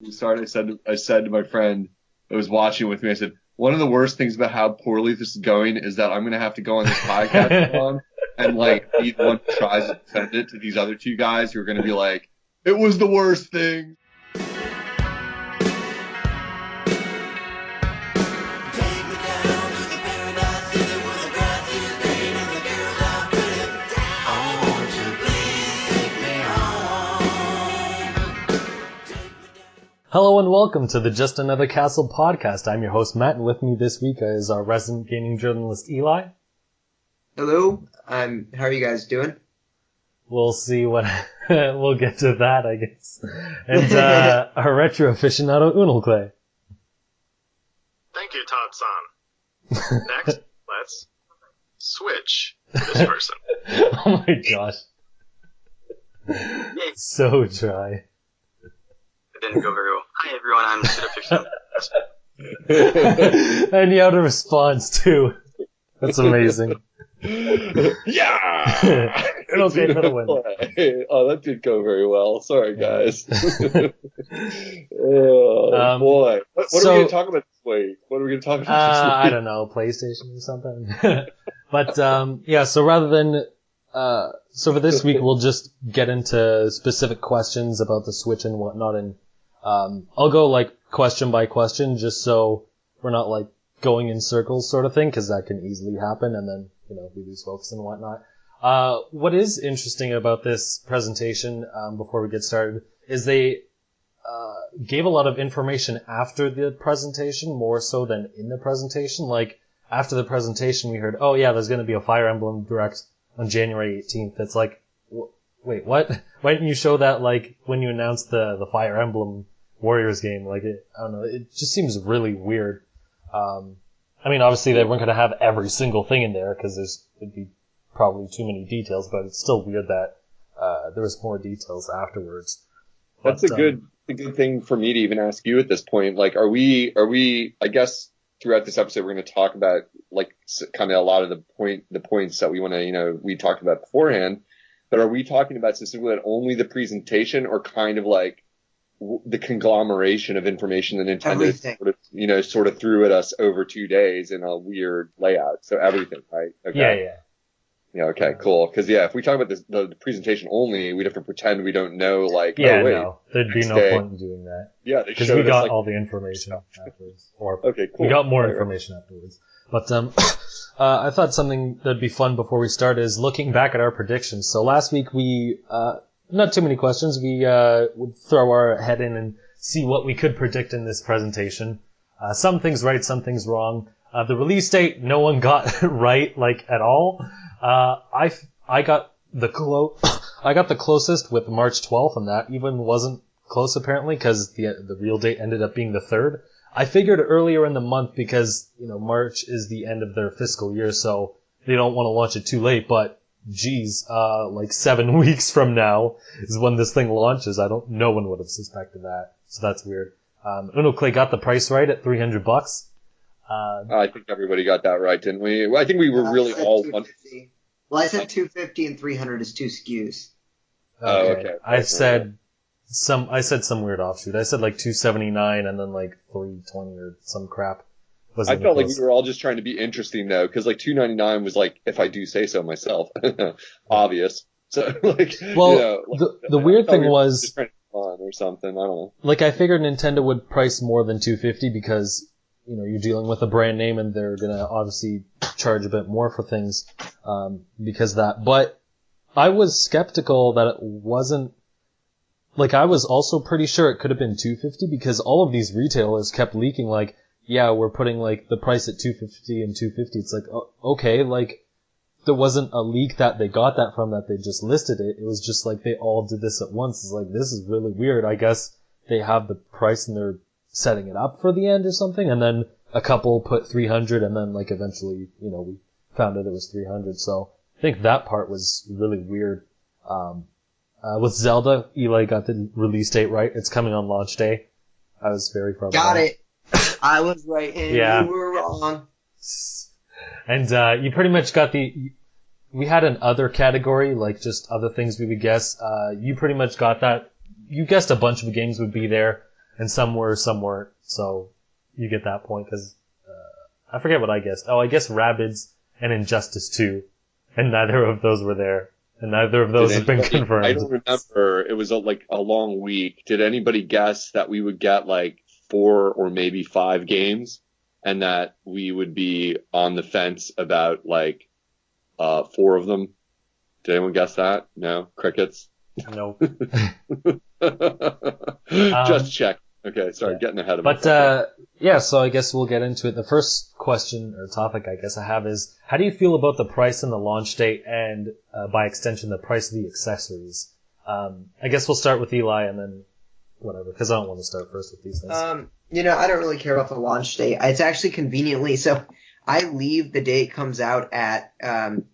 we started, I said to my friend that was watching with me, I said, one of the worst things about how poorly this is going is that I'm going to have to go on this podcast along and like be the one who tries to defend it to these other two guys who are going to be like, it was the worst thing. Hello and welcome to the Just Another Castle podcast. I'm your host Matt, and with me this week is our resident gaming journalist Eli. Hello, how are you guys doing? We'll see what we'll get to that, I guess. And our retro aficionado Unal Clay. Thank you, Todd-san. Next, let's switch to this person. Oh my gosh. So dry. It didn't go very well. Hi everyone, I'm Pseudo-Fiction. And you had a response too. That's amazing. Yeah! It'll take another one. Oh, that did go very well. Sorry, guys. Oh, boy. What are we going to talk about this week? What are we going to talk about this week? I don't know, PlayStation or something. But, yeah, so rather than... so for this week, we'll just get into specific questions about the Switch and whatnot, and I'll go, like, question by question, just so we're not, like, going in circles sort of thing, because that can easily happen, and then, you know, we lose focus and whatnot. What is interesting about this presentation, before we get started, is they gave a lot of information after the presentation, more so than in the presentation. Like, after the presentation, we heard, oh yeah, there's going to be a Fire Emblem Direct on January 18th. It's like, wait, what? Why didn't you show that, like, when you announced the Fire Emblem Warriors game? Like, I don't know, it just seems really weird. I mean, obviously they weren't going to have every single thing in there, because it'd be probably too many details, but it's still weird that, there was more details afterwards. That's a good thing for me to even ask you at this point. Like, are we, I guess, throughout this episode, we're going to talk about, like, kind of a lot of the points that we want to, you know, we talked about beforehand, but are we talking about specifically only the presentation, or kind of like the conglomeration of information that Nintendo sort of threw at us over 2 days in a weird layout? So everything, right? Okay. Yeah, okay, cool. Because, yeah, if we talk about the presentation only, we'd have to pretend we don't know, like, no, there'd be no point in doing that. Yeah, because we got all the information afterwards. Or okay, cool. We got more information afterwards. But I thought something that'd be fun before we start is looking back at our predictions. So last week we, not too many questions, we would throw our head in and see what we could predict in this presentation. Some things right, some things wrong. The release date, no one got right, like, at all. I got the closest with March 12th, and that even wasn't close apparently, because the real date ended up being the 3rd. I figured earlier in the month because, you know, March is the end of their fiscal year, so they don't want to launch it too late, but geez, like 7 weeks from now is when this thing launches. No one would have suspected that, so that's weird. Uno Clay got the price right at $300. I think everybody got that right, didn't we? Well, I think we were really all one. Well, I said 250 and 300 is 2 SKUs. Okay. I said some weird offshoot. I said like 279 and then like 320 or some crap. I felt like we were all just trying to be interesting though, because like 299 was like, if I do say so myself, obvious. So like, well, you know, like, the weird thing was just trying to be fun or something. I don't know. Like, I figured Nintendo would price more than 250 because, you know, you're dealing with a brand name and they're gonna obviously charge a bit more for things, because of that. But I was skeptical that it wasn't, like, I was also pretty sure it could have been 250 because all of these retailers kept leaking, like, yeah, we're putting, like, the price at 250 and 250. It's like, okay, like, there wasn't a leak that they got that from that they just listed it. It was just like they all did this at once. It's like, this is really weird. I guess they have the price and they're setting it up for the end or something, and then a couple put 300, and then, like, eventually, you know, we found out it was 300, so I think that part was really weird. With Zelda, Eli got the release date right. It's coming on launch day. I was very far behind. Got it. I was right and you were wrong. And you pretty much got we had an other category, like just other things we would guess. You pretty much got that. You guessed a bunch of games would be there. and some were, some weren't. So you get that point because I forget what I guessed. Oh, I guess Rabbids and Injustice 2, and neither of those were there, and neither of those have been confirmed. I don't remember. It was like a long week. Did anybody guess that we would get like 4 or maybe 5 games, and that we would be on the fence about like 4 of them? Did anyone guess that? No? Crickets? No. Just check. Okay, sorry, yeah. getting ahead of But, myself. yeah, so I guess we'll get into it. The first question or topic I guess I have is, how do you feel about the price and the launch date and, by extension, the price of the accessories? I guess we'll start with Eli and then whatever, because I don't want to start first with these things. I don't really care about the launch date. It's actually conveniently, so I leave the day it comes out at,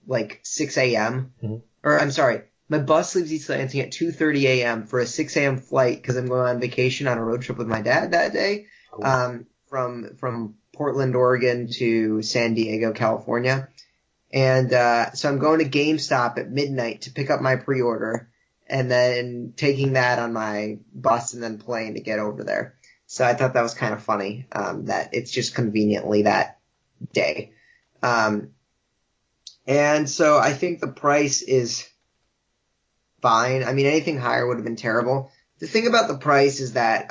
like 6 a.m. Mm-hmm. Or, I'm sorry, my bus leaves East Lansing at 2:30 a.m. for a 6 a.m. flight because I'm going on vacation on a road trip with my dad that day. Cool. From Portland, Oregon to San Diego, California. And, so I'm going to GameStop at midnight to pick up my pre-order and then taking that on my bus and then plane to get over there. So I thought that was kind of funny, that it's just conveniently that day. And so I think the price is fine. I mean, anything higher would have been terrible. The thing about the price is that,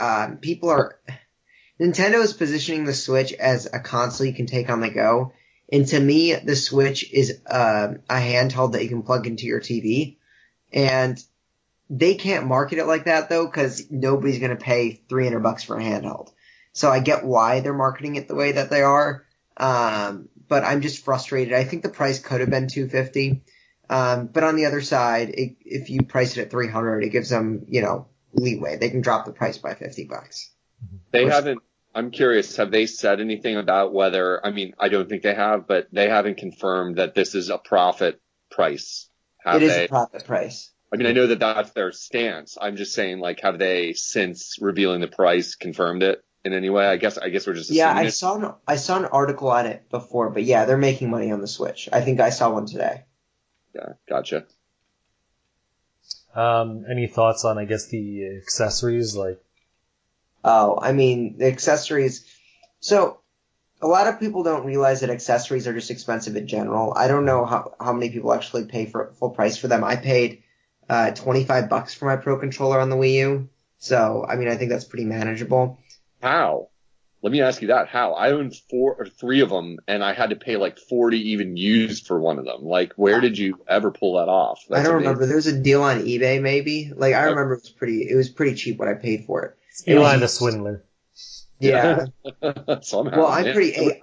Nintendo is positioning the Switch as a console you can take on the go. And to me, the Switch is, a handheld that you can plug into your TV. And they can't market it like that though, cause nobody's gonna pay $300 for a handheld. So I get why they're marketing it the way that they are. But I'm just frustrated. I think the price could have been $250. But on the other side, if you price it at $300, it gives them, leeway. They can drop the price by $50. They haven't. I'm curious, have they said anything about whether, I mean, I don't think they have, but they haven't confirmed that this is a profit price. Have It is they? a profit price. I mean, I know that that's their stance. I'm just saying, like, have they, since revealing the price, confirmed it in any way? I guess we're just assuming Yeah, it. I saw an article on it before, but yeah, they're making money on the Switch. I think I saw one today. Yeah, gotcha. Any thoughts on, I guess, the accessories? Oh, I mean, the accessories. So, a lot of people don't realize that accessories are just expensive in general. I don't know how many people actually pay for full price for them. I paid $25 for my Pro Controller on the Wii U. So, I mean, I think that's pretty manageable. How? Let me ask you that. How? I owned 4 or 3 of them, and I had to pay like 40 even used for one of them. Like, where did you ever pull that off? That's I don't amazing. remember. There was a deal on eBay, maybe. Like, I remember it was pretty cheap what I paid for it. Eli the swindler. Yeah. Somehow. Well, man.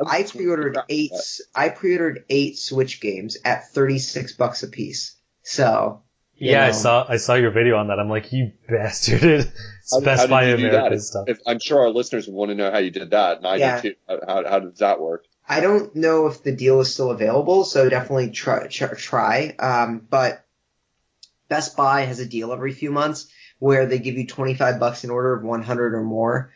I pre-ordered 8 Switch games at $36 a piece. So. Yeah, I saw your video on that. I'm like, you bastard. Specify American stuff. I'm sure our listeners want to know how you did that, and I do too. How does that work? I don't know if the deal is still available, so definitely try. But Best Buy has a deal every few months where they give you $25 in order of 100 or more,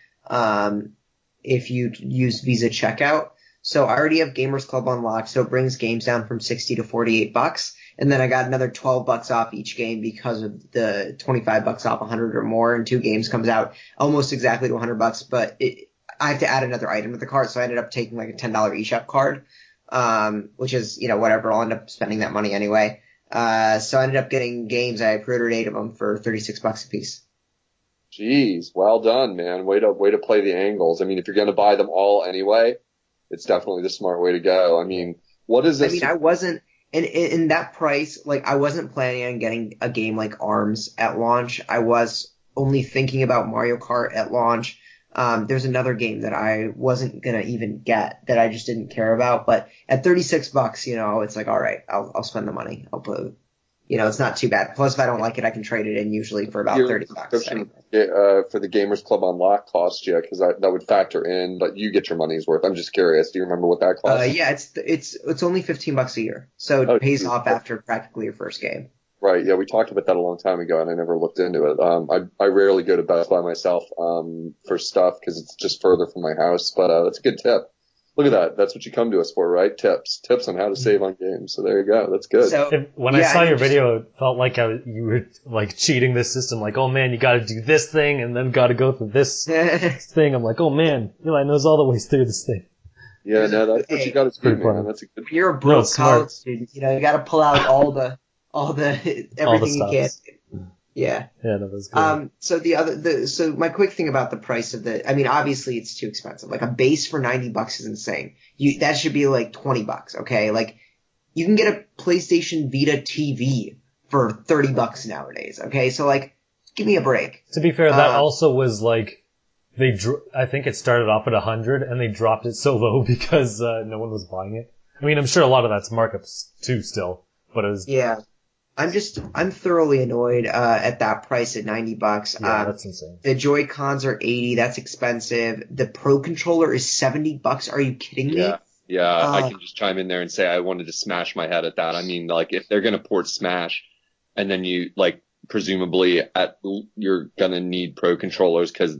if you use Visa checkout. So I already have Gamers Club unlocked, so it brings games down from 60 to $48. And then I got another $12 off each game because of the $25 off 100 or more, and 2 games comes out almost exactly to $100. But I have to add another item to the cart, so I ended up taking like a $10 eShop card, which is, whatever. I'll end up spending that money anyway. So I ended up getting games. I pre-ordered 8 of them for $36 a piece. Jeez, well done, man. Way to play the angles. I mean, if you're going to buy them all anyway, it's definitely the smart way to go. I mean, what is this? I mean, I wasn't. And in that price, like, I wasn't planning on getting a game like ARMS at launch. I was only thinking about Mario Kart at launch. There's another game that I wasn't gonna even get that I just didn't care about. But at $36, it's like, all right, I'll spend the money. I'll put, it's not too bad. Plus, if I don't like it, I can trade it in usually for about $30. For the Gamers Club Unlock cost you, because that would factor in, but you get your money's worth. I'm just curious. Do you remember what that costs? Yeah, it's only $15 a year, so it pays off after practically your first game. Right. Yeah, we talked about that a long time ago, and I never looked into it. I rarely go to Best Buy myself for stuff because it's just further from my house, but that's a good tip. Look at that. That's what you come to us for, right? Tips on how to save on games. So there you go. That's good. So When I saw your video, it felt like you were like cheating this system. Like, oh man, you got to do this thing and then got to go through this thing. I'm like, oh man, Eli knows all the ways through this thing. Yeah, no, that's what you got to do, man. That's a good. If you're a broke college student, you got to pull out all the everything you can. Yeah. Yeah, that was good. So my quick thing about the price of obviously it's too expensive. Like a base for $90 is insane. That should be like $20, okay? Like you can get a PlayStation Vita TV for $30 nowadays, okay? So like, give me a break. To be fair, that also was like, I think it started off at 100 and they dropped it so low because, no one was buying it. I mean, I'm sure a lot of that's markups too still, but it was. Yeah. I'm thoroughly annoyed at that price at $90. Yeah, that's insane. The Joy-Cons are $80. That's expensive. The Pro Controller is $70. Are you kidding me? Yeah. I can just chime in there and say I wanted to smash my head at that. I mean, like if they're gonna port Smash, and then you like presumably you're gonna need Pro Controllers because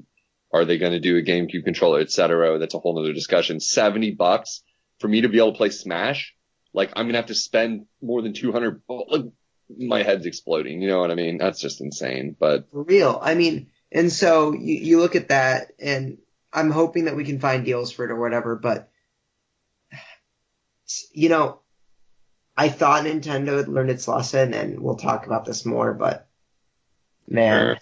are they gonna do a GameCube controller, etc. That's a whole other discussion. $70 for me to be able to play Smash. Like I'm gonna have to spend more than $200. Like, my head's exploding. You know what I mean? That's just insane. But for real, I mean, and so you look at that, and I'm hoping that we can find deals for it or whatever. But I thought Nintendo had learned its lesson, and we'll talk about this more. But man,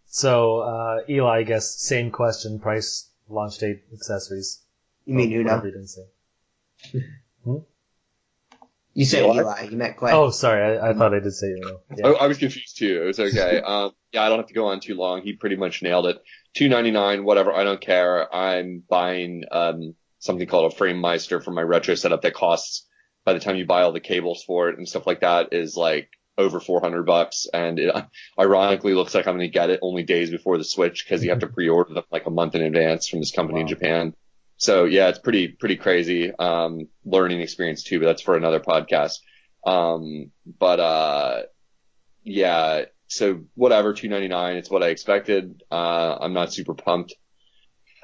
so Eli, I guess same question: price, launch date, accessories. You mean Uno? You didn't say. You said Eli. You meant Clay. Oh, sorry. I thought I did say Uno. Yeah. I was confused too. It was okay. Yeah, I don't have to go on too long. He pretty much nailed it. $299, whatever. I don't care. I'm buying something called a Frame Meister for my retro setup that costs, by the time you buy all the cables for it and stuff like that, is like over $400. And it ironically looks like I'm going to get it only days before the Switch because you have to pre-order them like a month in advance from this company in Japan. So yeah, it's pretty crazy, learning experience too, but that's for another podcast. Yeah, so whatever, $299, it's what I expected. I'm not super pumped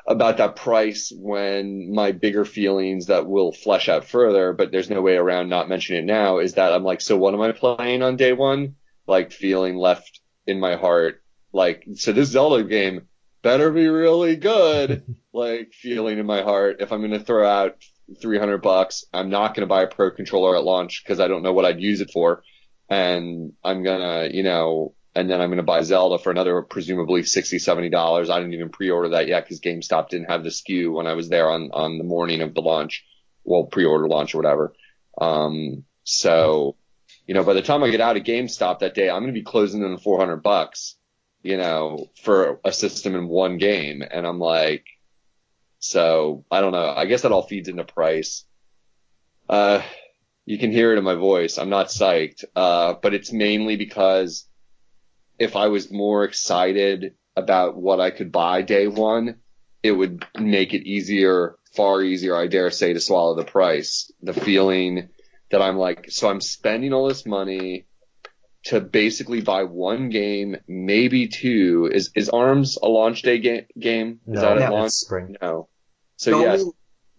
about that price when my bigger feelings that will flesh out further, but there's no way around not mentioning it now, is that I'm like, so what am I playing on day one? Like feeling left in my heart. Like, so this Zelda game better be really good, like feeling in my heart. If I'm going to throw out $300, I'm not going to buy a Pro Controller at launch because I don't know what I'd use it for. And I'm going to, and then I'm going to buy Zelda for another presumably $60, $70. I didn't even pre-order that yet because GameStop didn't have the SKU when I was there on the morning of the launch. Well, pre-order launch or whatever. So, by the time I get out of GameStop that day, I'm going to be closing in on $400. For a system in one game. And I'm like, so I don't know. I guess that all feeds into price. You can hear it in my voice. I'm not psyched. But it's mainly because if I was more excited about what I could buy day one, it would make it easier, far easier, I dare say, to swallow the price. The feeling that I'm like, so I'm spending all this money to basically buy one game, maybe two. Is ARMS a launch day game? Is that at launch? It's spring. No. So yes,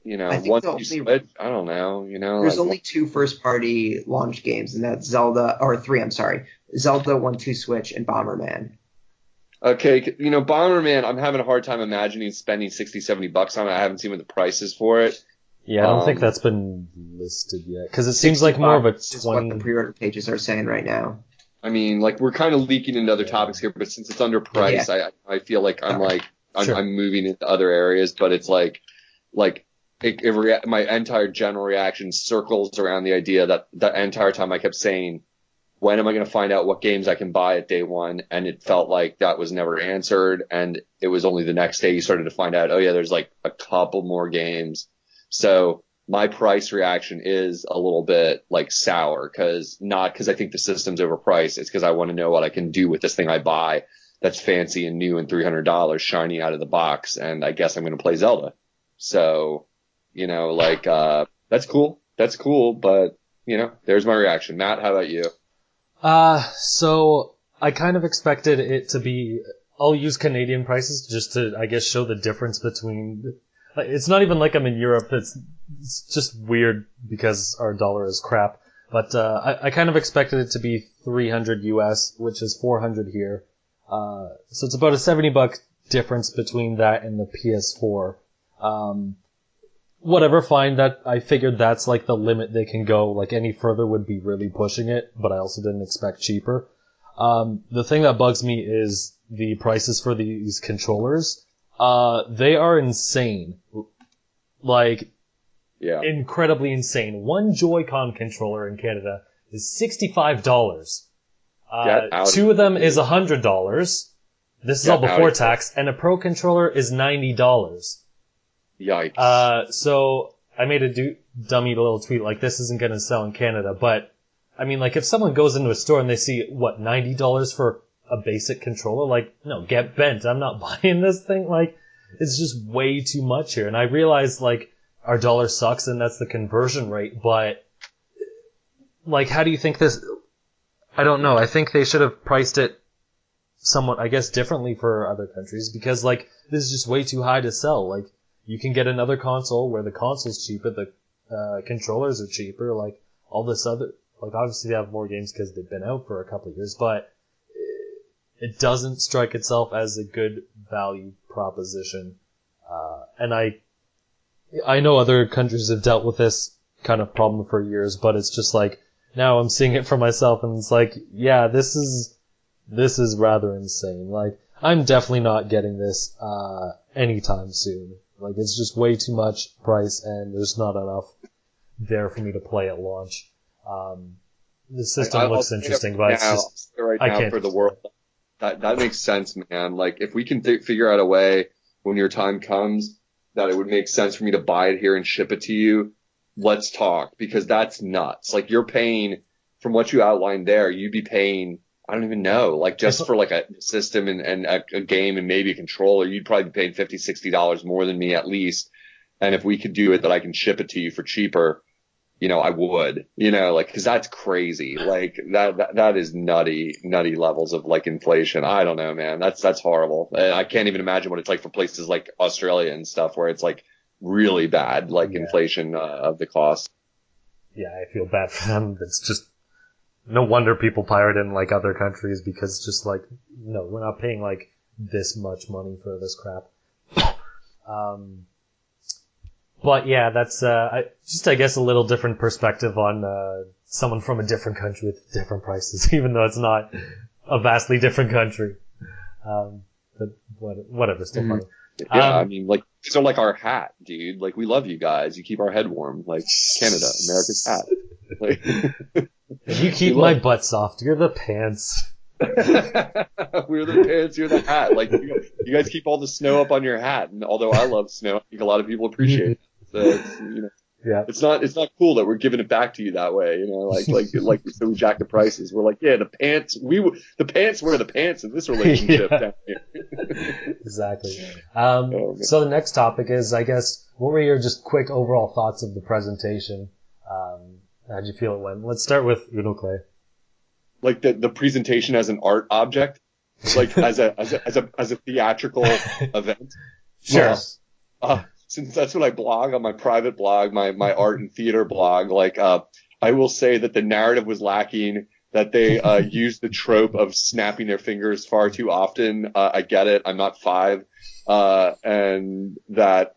once you switch, I don't know, There's only two first-party launch games, and that's Zelda, or three, I'm sorry. Zelda 1-2 Switch and Bomberman. Okay, Bomberman, I'm having a hard time imagining spending $60, $70 on it. I haven't seen what the price is for it. Yeah, I don't think that's been listed yet, because it seems like more of a 20... what the pre-order pages are saying right now. I mean, like, we're kind of leaking into other topics here, but since it's under price, I feel like I'm I'm moving into other areas, but it's like my entire general reaction circles around the idea that the entire time I kept saying, when am I going to find out what games I can buy at day one? And it felt like that was never answered. And it was only the next day you started to find out, oh yeah, there's like a couple more games. So my price reaction is a little bit like sour, not because I think the system's overpriced. It's because I want to know what I can do with this thing I buy that's fancy and new and $300 shiny out of the box. And I guess I'm going to play Zelda. So, that's cool. That's cool. But, there's my reaction. Matt, how about you? So I kind of expected it to be, I'll use Canadian prices just to, I guess, show the difference between, it's not even like I'm in Europe. It's just weird because our dollar is crap. But I kind of expected it to be 300 US, which is 400 here. So it's about a $70 difference between that and the PS4. Whatever, fine. That I figured that's like the limit they can go. Like any further would be really pushing it. But I also didn't expect cheaper. The thing that bugs me is the prices for these controllers. They are insane. Like, Yeah. incredibly insane. One Joy-Con controller in Canada is $65. Two of them is $100. This is all before tax, and a Pro controller is $90. Yikes. So I made a dummy little tweet like, this isn't gonna sell in Canada, but I mean, like, if someone goes into a store and they see, what, $90 for a basic controller? Like, no, get bent. I'm not buying this thing. Like, it's just way too much here. And I realize, like, our dollar sucks and that's the conversion rate, but, like, how do you think this... I don't know. I think they should have priced it somewhat, I guess, differently for other countries because, like, this is just way too high to sell. Like, you can get another console where the console's cheaper, the controllers are cheaper, like, all this other... Like, obviously they have more games because they've been out for a couple of years, but it doesn't strike itself as a good value proposition. And I know other countries have dealt with this kind of problem for years, but it's just like, now I'm seeing it for myself and it's like, yeah, this is rather insane. Like, I'm definitely not getting this, anytime soon. Like, it's just way too much price and there's not enough there for me to play at launch. The system looks interesting, but it's just right I now can't for the world. That makes sense, man. Like if we can figure out a way when your time comes that it would make sense for me to buy it here and ship it to you, let's talk because that's nuts. Like you're paying from what you outlined there, you'd be paying I don't even know, like just for like a system and a game and maybe a controller, you'd probably be paying $50, $60 more than me at least. And if we could do it that I can ship it to you for cheaper, you know, I would, you know, like, cause that's crazy. Like that is nutty levels of like inflation. I don't know, man. That's horrible. I can't even imagine what it's like for places like Australia and stuff where it's like really bad, like inflation, of the cost. Yeah, I feel bad for them. It's just, no wonder people pirate in like other countries because just like, no, we're not paying like this much money for this crap. But yeah, that's I guess a little different perspective on someone from a different country with different prices, even though it's not a vastly different country. But whatever, still funny. Yeah, I mean, like these are like our hat, dude. Like we love you guys. You keep our head warm, like Canada, America's hat. Like, you keep my butt soft. You're the pants. We're the pants, you're the hat. Like you guys keep all the snow up on your hat, and although I love snow, I think a lot of people appreciate it. So it's, you know, yeah, it's not cool that we're giving it back to you that way. You know, like so we jack the prices. We're like, yeah, the pants wear the pants in this relationship. Down here. Exactly. So the next topic is, I guess, what were your just quick overall thoughts of the presentation? How'd you feel it went? Let's start with Uno Clay. Like the presentation as an art object, like as a theatrical event. Sure. Since that's what I blog on my private blog, my art and theater blog, like, I will say that the narrative was lacking, that they, used the trope of snapping their fingers far too often. I get it. I'm not 5. And that,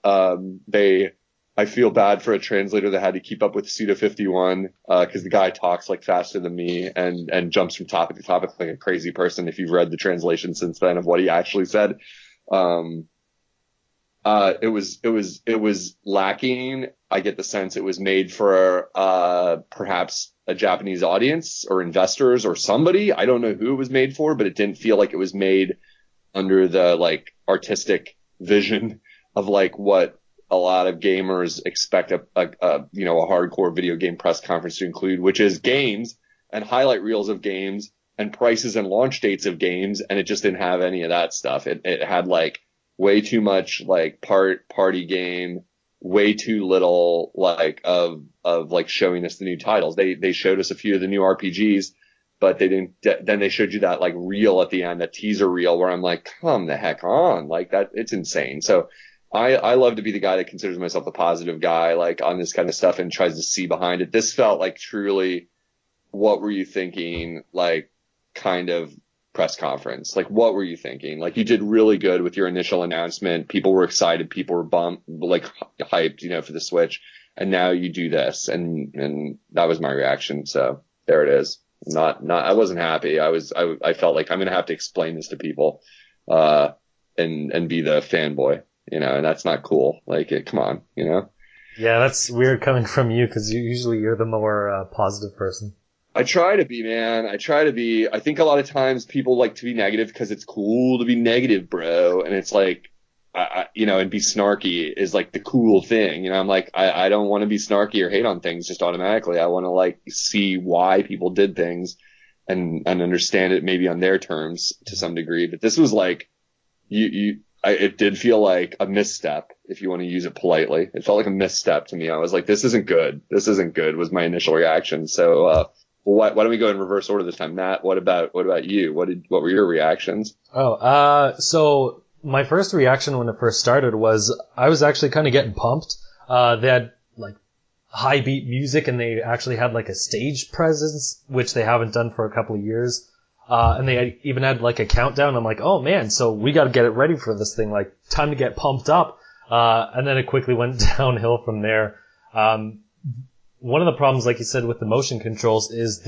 I feel bad for a translator that had to keep up with Suda 51, cause the guy talks like faster than me and jumps from topic to topic like a crazy person. If you've read the translation since then of what he actually said. It was lacking. I get the sense it was made for, perhaps a Japanese audience or investors or somebody. I don't know who it was made for, but it didn't feel like it was made under the like artistic vision of like what a lot of gamers expect a hardcore video game press conference to include, which is games and highlight reels of games and prices and launch dates of games. And it just didn't have any of that stuff. It had like way too much like party game, way too little like of like showing us the new titles. They showed us a few of the new RPGs, but they didn't, then they showed you that like reel at the end, that teaser reel where I'm like, come the heck on, like that, it's insane. So, I love to be the guy that considers myself a positive guy, like on this kind of stuff and tries to see behind it. This felt like truly, what were you thinking? Like kind of press conference. Like what were you thinking? Like you did really good with your initial announcement. People were excited. People were like hyped, you know, for the Switch. And now you do this. And that was my reaction. So there it is. I wasn't happy. I felt like I'm going to have to explain this to people, and be the fanboy. You know, and that's not cool. Like, come on, you know? Yeah, that's weird coming from you because usually you're the more positive person. I try to be, man. I try to be. I think a lot of times people like to be negative because it's cool to be negative, bro. And it's like, you know, and be snarky is like the cool thing. You know, I'm like, I don't want to be snarky or hate on things just automatically. I want to like see why people did things and understand it maybe on their terms to some degree. But this was like, it did feel like a misstep, if you want to use it politely. It felt like a misstep to me. I was like, this isn't good. This isn't good was my initial reaction. So, why don't we go in reverse order this time? Matt, what about you? What were your reactions? So my first reaction when it first started was I was actually kind of getting pumped. They had like high beat music and they actually had like a stage presence, which they haven't done for a couple of years. And they even had like a countdown. I'm like, oh man, so we got to get it ready for this thing. Like, time to get pumped up. And then it quickly went downhill from there. One of the problems, like you said, with the motion controls is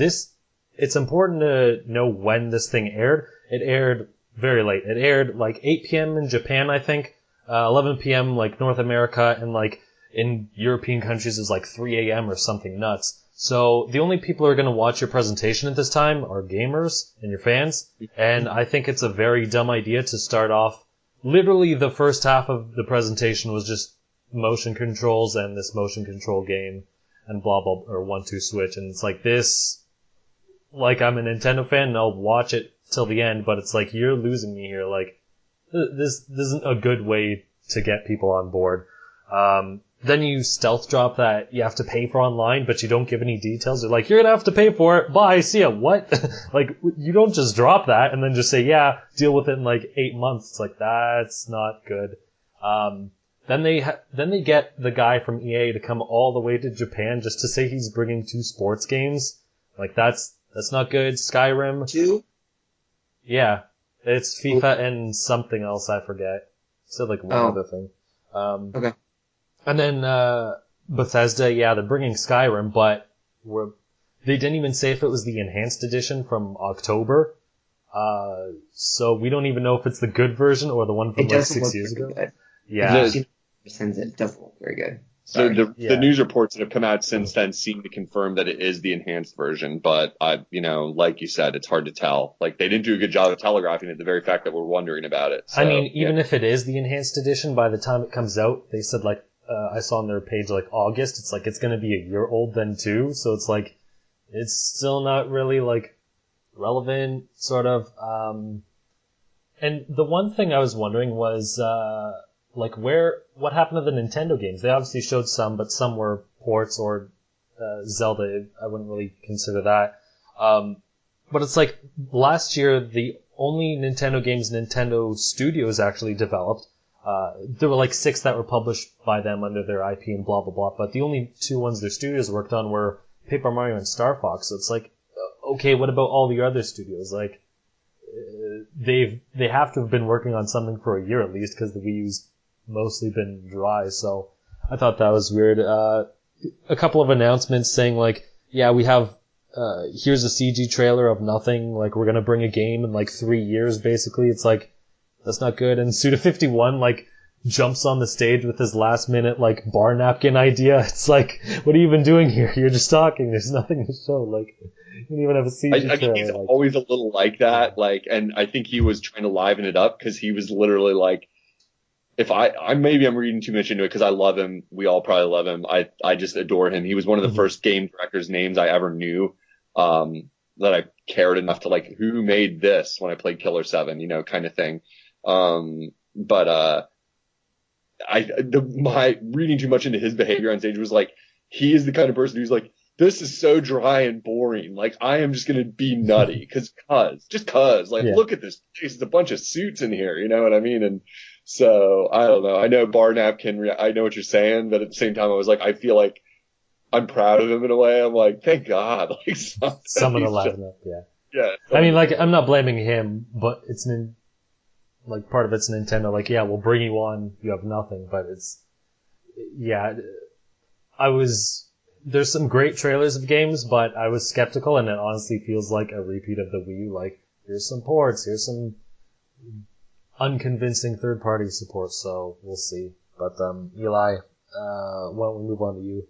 it's important to know when this thing aired. It aired very late. It aired like 8 p.m. in Japan, I think, 11 p.m. like North America, and like in European countries is like 3 a.m. or something nuts. So the only people who are going to watch your presentation at this time are gamers and your fans. And I think it's a very dumb idea to start off. Literally the first half of the presentation was just motion controls and this motion control game and blah, blah, or 1-2 switch. And it's like this, like I'm a Nintendo fan and I'll watch it till the end, but it's like you're losing me here. Like this isn't a good way to get people on board. Then you stealth drop that you have to pay for online, but you don't give any details. They're like, you're gonna have to pay for it. Bye, see ya. What? Like, you don't just drop that and then just say, yeah, deal with it in like 8 months. It's like, that's not good. Then they get the guy from EA to come all the way to Japan just to say he's bringing 2 sports games. Like, that's not good. Skyrim. 2? Yeah. It's FIFA and something else, I forget. Said like one other thing. Okay. And then Bethesda, yeah, they're bringing Skyrim, but they didn't even say if it was the enhanced edition from October. So we don't even know if it's the good version or the one from like 6 years ago. Good. Yeah. It doesn't look very good. So the news reports that have come out since then seem to confirm that it is the enhanced version, but like you said, it's hard to tell. Like they didn't do a good job of telegraphing it, the very fact that we're wondering about it. So, I mean, even if it is the enhanced edition, by the time it comes out, they said like, I saw on their page like August, it's like it's gonna be a year old then too, so it's like, it's still not really like relevant, sort of. And the one thing I was wondering was, what happened to the Nintendo games? They obviously showed some, but some were ports or Zelda. I wouldn't really consider that. But it's like last year, the only Nintendo games Nintendo Studios actually developed, there were like 6 that were published by them under their IP and blah, blah, blah. But the only 2 ones their studios worked on were Paper Mario and Star Fox. So it's like, okay, what about all the other studios? Like, they have to have been working on something for a year at least because the Wii U's mostly been dry. So I thought that was weird. A couple of announcements saying like, yeah, we have, here's a CG trailer of nothing. Like, we're going to bring a game in like 3 years, basically. It's like, that's not good. And Suda51 like jumps on the stage with his last minute like bar napkin idea. It's like, what are you even doing here? You're just talking. There's nothing to show. Like, you don't even have a CG trailer. I think he's always a little like that. Like, and I think he was trying to liven it up because he was literally like, if maybe I'm reading too much into it because I love him. We all probably love him. I just adore him. He was one of the first game directors' names I ever knew. That I cared enough to like, who made this when I played Killer 7, kind of thing. My reading too much into his behavior on stage was like, he is the kind of person who's like, this is so dry and boring. Like, I am just going to be nutty just cause. Like, look at this place. There's a bunch of suits in here. You know what I mean? And So I don't know. I know Barnap I know what you're saying, but at the same time, I was like, I feel like I'm proud of him in a way. I'm like, thank God, like Someone to he's just, liven up, yeah. yeah. I mean, like, I'm not blaming him, but it's like part of it's Nintendo. Like, yeah, we'll bring you on. You have nothing, but yeah. There's some great trailers of games, but I was skeptical, and it honestly feels like a repeat of the Wii U. Like, here's some ports, here's some unconvincing third-party support, so we'll see. But, Eli, why don't we move on to you?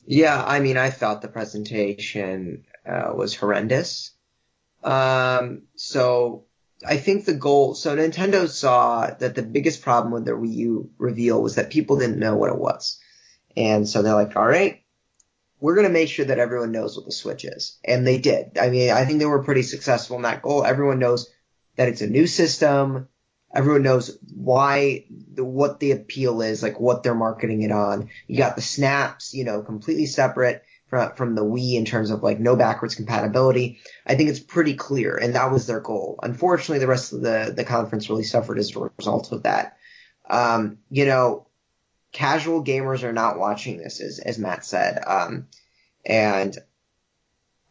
Yeah, I mean, I thought the presentation was horrendous. So I think so Nintendo saw that the biggest problem with their Wii U reveal was that people didn't know what it was. And so they're like, all right, we're going to make sure that everyone knows what the Switch is. And they did. I mean, I think they were pretty successful in that goal. Everyone knows that it's a new system. Everyone knows what the appeal is, like what they're marketing it on. You got the snaps, completely separate from the Wii in terms of like no backwards compatibility. I think it's pretty clear, and that was their goal. Unfortunately, the rest of the conference really suffered as a result of that. Casual gamers are not watching this, as Matt said. And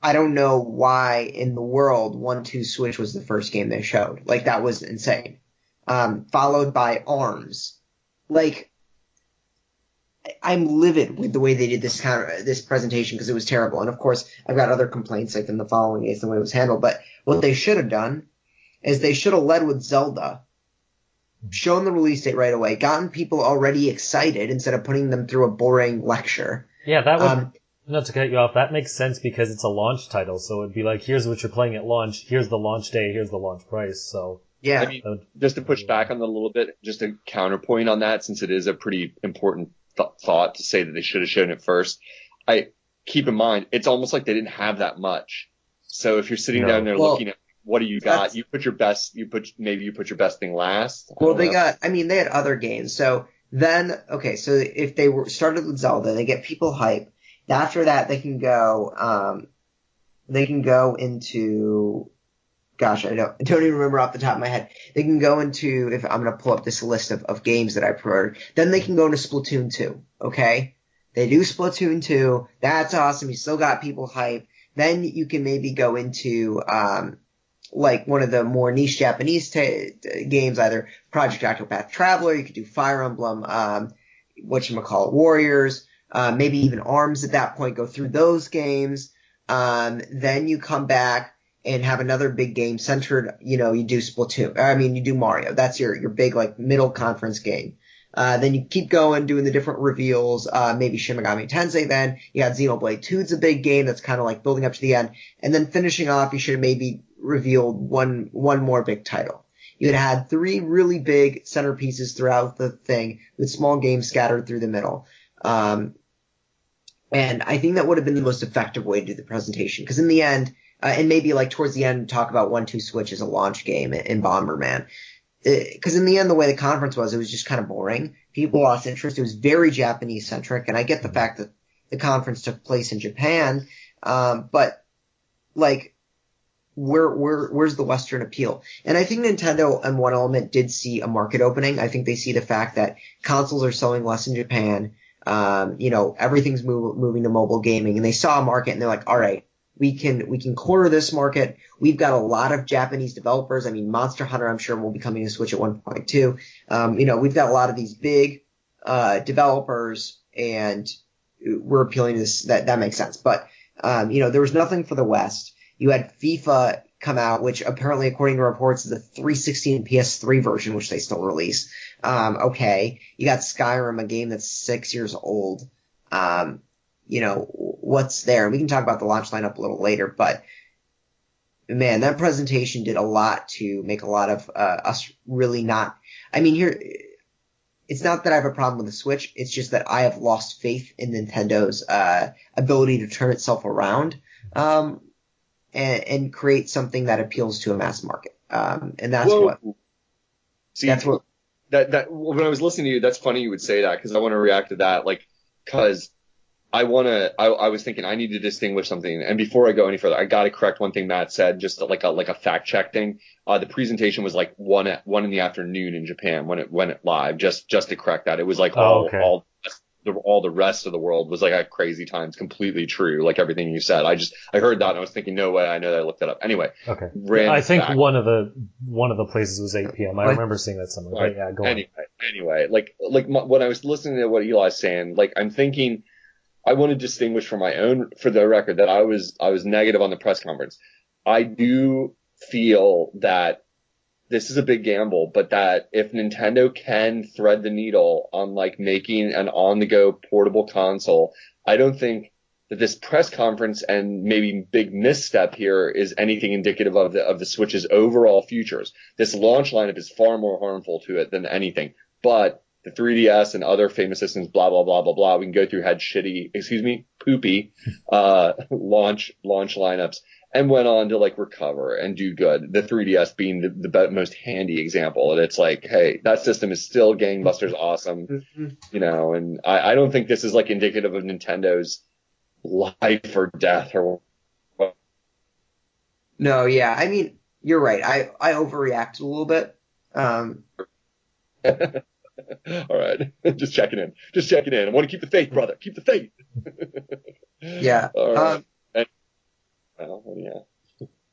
I don't know why in the world 1-2 Switch was the first game they showed. Like, that was insane. Followed by ARMS. Like, I'm livid with the way they did this presentation because it was terrible. And of course, I've got other complaints like in the following days the way it was handled. But what they should have done is they should have led with Zelda, shown the release date right away, gotten people already excited instead of putting them through a boring lecture. Yeah, that would, not to cut you off, that makes sense because it's a launch title, so it'd be like, here's what you're playing at launch, here's the launch day, here's the launch price, so... Yeah. I mean, just to push back on that a little bit, just a counterpoint on that, since it is a pretty important thought to say that they should have shown it first. I keep in mind, it's almost like they didn't have that much. So if you're sitting down there looking at what do you got, you put your best thing last. They had other games. So then, okay, so if they started with Zelda, they get people hype. After that, they can go into, gosh, I don't even remember off the top of my head. They can go into, if I'm going to pull up this list of games that I preferred, then they can go into Splatoon 2, okay? They do Splatoon 2. That's awesome. You still got people hype. Then you can maybe go into, like one of the more niche Japanese games, either Project Octopath Traveler, you could do Fire Emblem, Warriors, maybe even ARMS at that point, go through those games. Then you come back and have another big game centered, you do Splatoon. You do Mario. That's your big, like, middle conference game. Then you keep going, doing the different reveals, maybe Shin Megami Tensei then. You got Xenoblade 2, it's a big game that's kind of like building up to the end. And then finishing off, you should have maybe revealed one more big title. You had 3 really big centerpieces throughout the thing with small games scattered through the middle. And I think that would have been the most effective way to do the presentation. Because in the end, and maybe like towards the end, talk about 1-2 Switch as a launch game in Bomberman. Because in the end, the way the conference was, it was just kind of boring. People lost interest. It was very Japanese centric. And I get the fact that the conference took place in Japan. But like, where's the Western appeal? And I think Nintendo, on one element, did see a market opening. I think they see the fact that consoles are selling less in Japan. Everything's moving to mobile gaming, and they saw a market, and they're like, all right, we can corner this market. We've got a lot of Japanese developers. I mean, Monster Hunter, I'm sure, will be coming to Switch at one point too. We've got a lot of these big developers, and we're appealing to this. That makes sense. But there was nothing for the West. You had FIFA come out, which apparently, according to reports, is a 360 and PS3 version, which they still release. Okay. You got Skyrim, a game that's 6 years old. What's there? We can talk about the launch lineup a little later, but man, that presentation did a lot to make a lot of us really not. I mean, here, it's not that I have a problem with the Switch. It's just that I have lost faith in Nintendo's ability to turn itself around and create something that appeals to a mass market. And that's that when I was listening to you, that's funny you would say that, because I want to react to that, because I was thinking I need to distinguish something. And before I go any further, I got to correct one thing Matt said, just like a fact check thing. The presentation was like one in the afternoon in Japan when it went live. Just to correct that. It was like all the rest of the world was like at crazy times. Completely true. Like everything you said. I heard that and I was thinking, no way. I know that I looked that up. Anyway. Okay. I think fact. one of the places was 8 p.m. I remember seeing that somewhere. Right. But yeah, go on. Anyway, when I was listening to what Eli's saying, like I'm thinking, I want to distinguish for the record that I was negative on the press conference. I do feel that this is a big gamble, but that if Nintendo can thread the needle on like making an on-the-go portable console, I don't think that this press conference and maybe big misstep here is anything indicative of the Switch's overall futures. This launch lineup is far more harmful to it than anything, but the 3DS and other famous systems, blah, blah, blah, blah, blah. We can go through poopy, launch lineups and went on to like recover and do good. The 3DS being the most handy example. And it's like, hey, that system is still gangbusters awesome, you know, and I don't think this is like indicative of Nintendo's life or death or what. No, yeah. I mean, you're right. I overreacted a little bit. All right. Just checking in. I want to keep the faith, brother. Keep the faith. Yeah. All right. Yeah.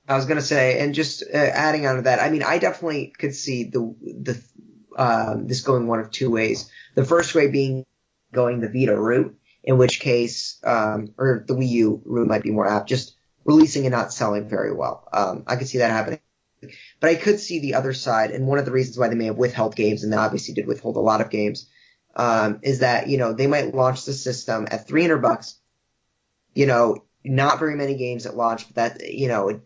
I was going to say, and just adding on to that, I mean, I definitely could see this going one of two ways. The first way being going the Vita route, in which case, or the Wii U route might be more apt, just releasing and not selling very well. I could see that happening. But I could see the other side, and one of the reasons why they may have withheld games, and they obviously did withhold a lot of games, is that, you know, they might launch the system at $300, you know, not very many games at launch, but that, you know, it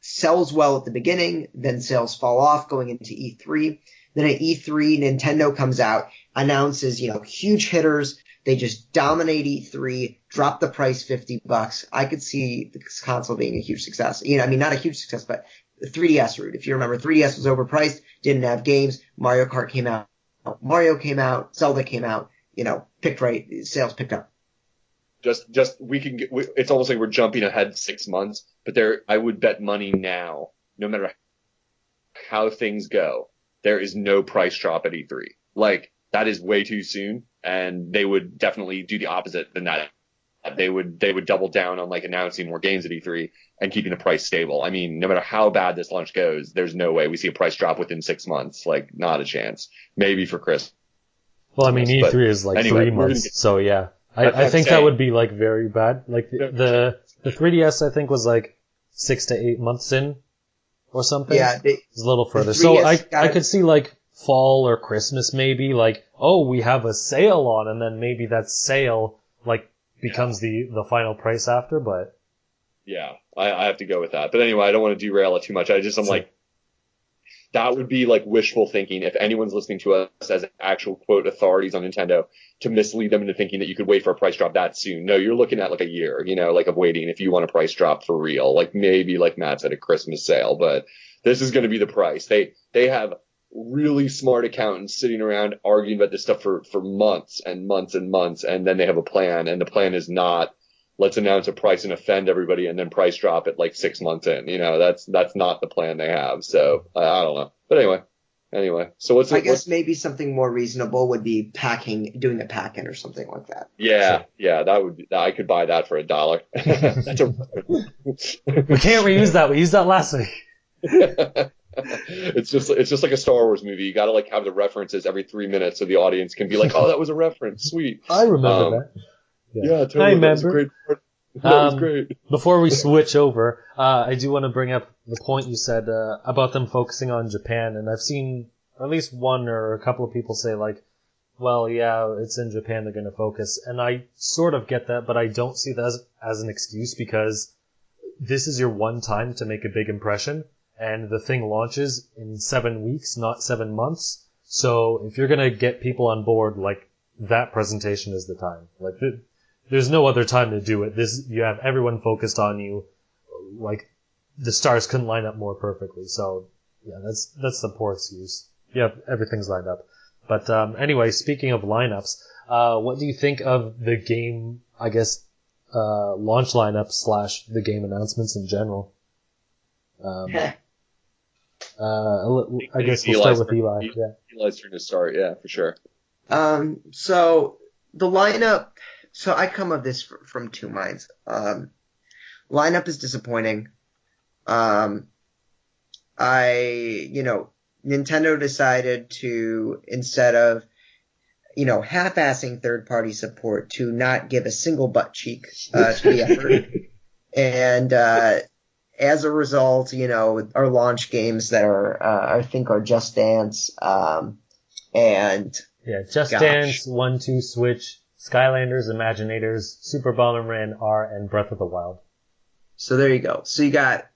sells well at the beginning, then sales fall off going into E3. Then at E3, Nintendo comes out, announces, you know, huge hitters. They just dominate E3, drop the price $50. I could see this console being a huge success. You know, I mean, not a huge success, but the 3DS route. If you remember, 3DS was overpriced, didn't have games. Mario Kart came out. Mario came out. Zelda came out. You know, picked right. Sales picked up. It's almost like we're jumping ahead 6 months, but I would bet money now, no matter how things go, there is no price drop at E3. Like, that is way too soon, and they would definitely do the opposite than that. They would double down on like announcing more games at E3 and keeping the price stable. I mean, no matter how bad this launch goes, there's no way we see a price drop within 6 months. Like, not a chance. Maybe for Chris. Well, I mean, E3 is like anyway, 3 months, so yeah. I think that would be like very bad. Like the 3DS, I think, was like 6 to 8 months in or something. Yeah, it's a little further. So I could see like fall or Christmas maybe, like, oh, we have a sale on, and then maybe that sale like becomes the final price after. But yeah, I have to go with that. But anyway, I don't want to derail it too much. I'm like, that would be like wishful thinking if anyone's listening to us as actual quote authorities on Nintendo, to mislead them into thinking that you could wait for a price drop that soon. No, you're looking at like a year, you know, like of waiting if you want a price drop for real. Like maybe like Matt said, a Christmas sale, but this is going to be the price. They have really smart accountants sitting around arguing about this stuff for months and months and months, and then they have a plan, and the plan is not, let's announce a price and offend everybody and then price drop it like 6 months in. You know, that's not the plan they have. So I don't know. But anyway. So I guess maybe something more reasonable would be doing a pack-in or something like that. Yeah, that would be, I could buy that for $1. That's we can't reuse that. We used that last week. It's just like a Star Wars movie. You got to like have the references every 3 minutes so the audience can be like, oh, that was a reference. Sweet. I remember that. Yeah, totally. I remember. That was a great part. That was great. Before we switch over, I do want to bring up the point you said about them focusing on Japan, and I've seen at least one or a couple of people say like, well, yeah, it's in Japan, they're going to focus, and I sort of get that, but I don't see that as an excuse, because this is your one time to make a big impression, and the thing launches in 7 weeks, not 7 months. So if you're going to get people on board, like, that presentation is the time. Like, there's no other time to do it. You have everyone focused on you. Like, the stars couldn't line up more perfectly. So, yeah, that's the poor excuse. Yeah, everything's lined up. But, anyway, speaking of lineups, What do you think of the game, I guess, launch lineup / the game announcements in general? I guess we'll start with Eli. Yeah. Eli's turn to start. Yeah, for sure. So the lineup. So I come of this from two minds. Lineup is disappointing. Nintendo decided to, instead of, half-assing third-party support, to not give a single butt cheek to the effort. And as a result, our launch games that I think are Just Dance, and yeah, Just Dance, 1-2 Switch, Skylanders, Imaginators, Super Bomberman R, and Breath of the Wild. So there you go. So you got...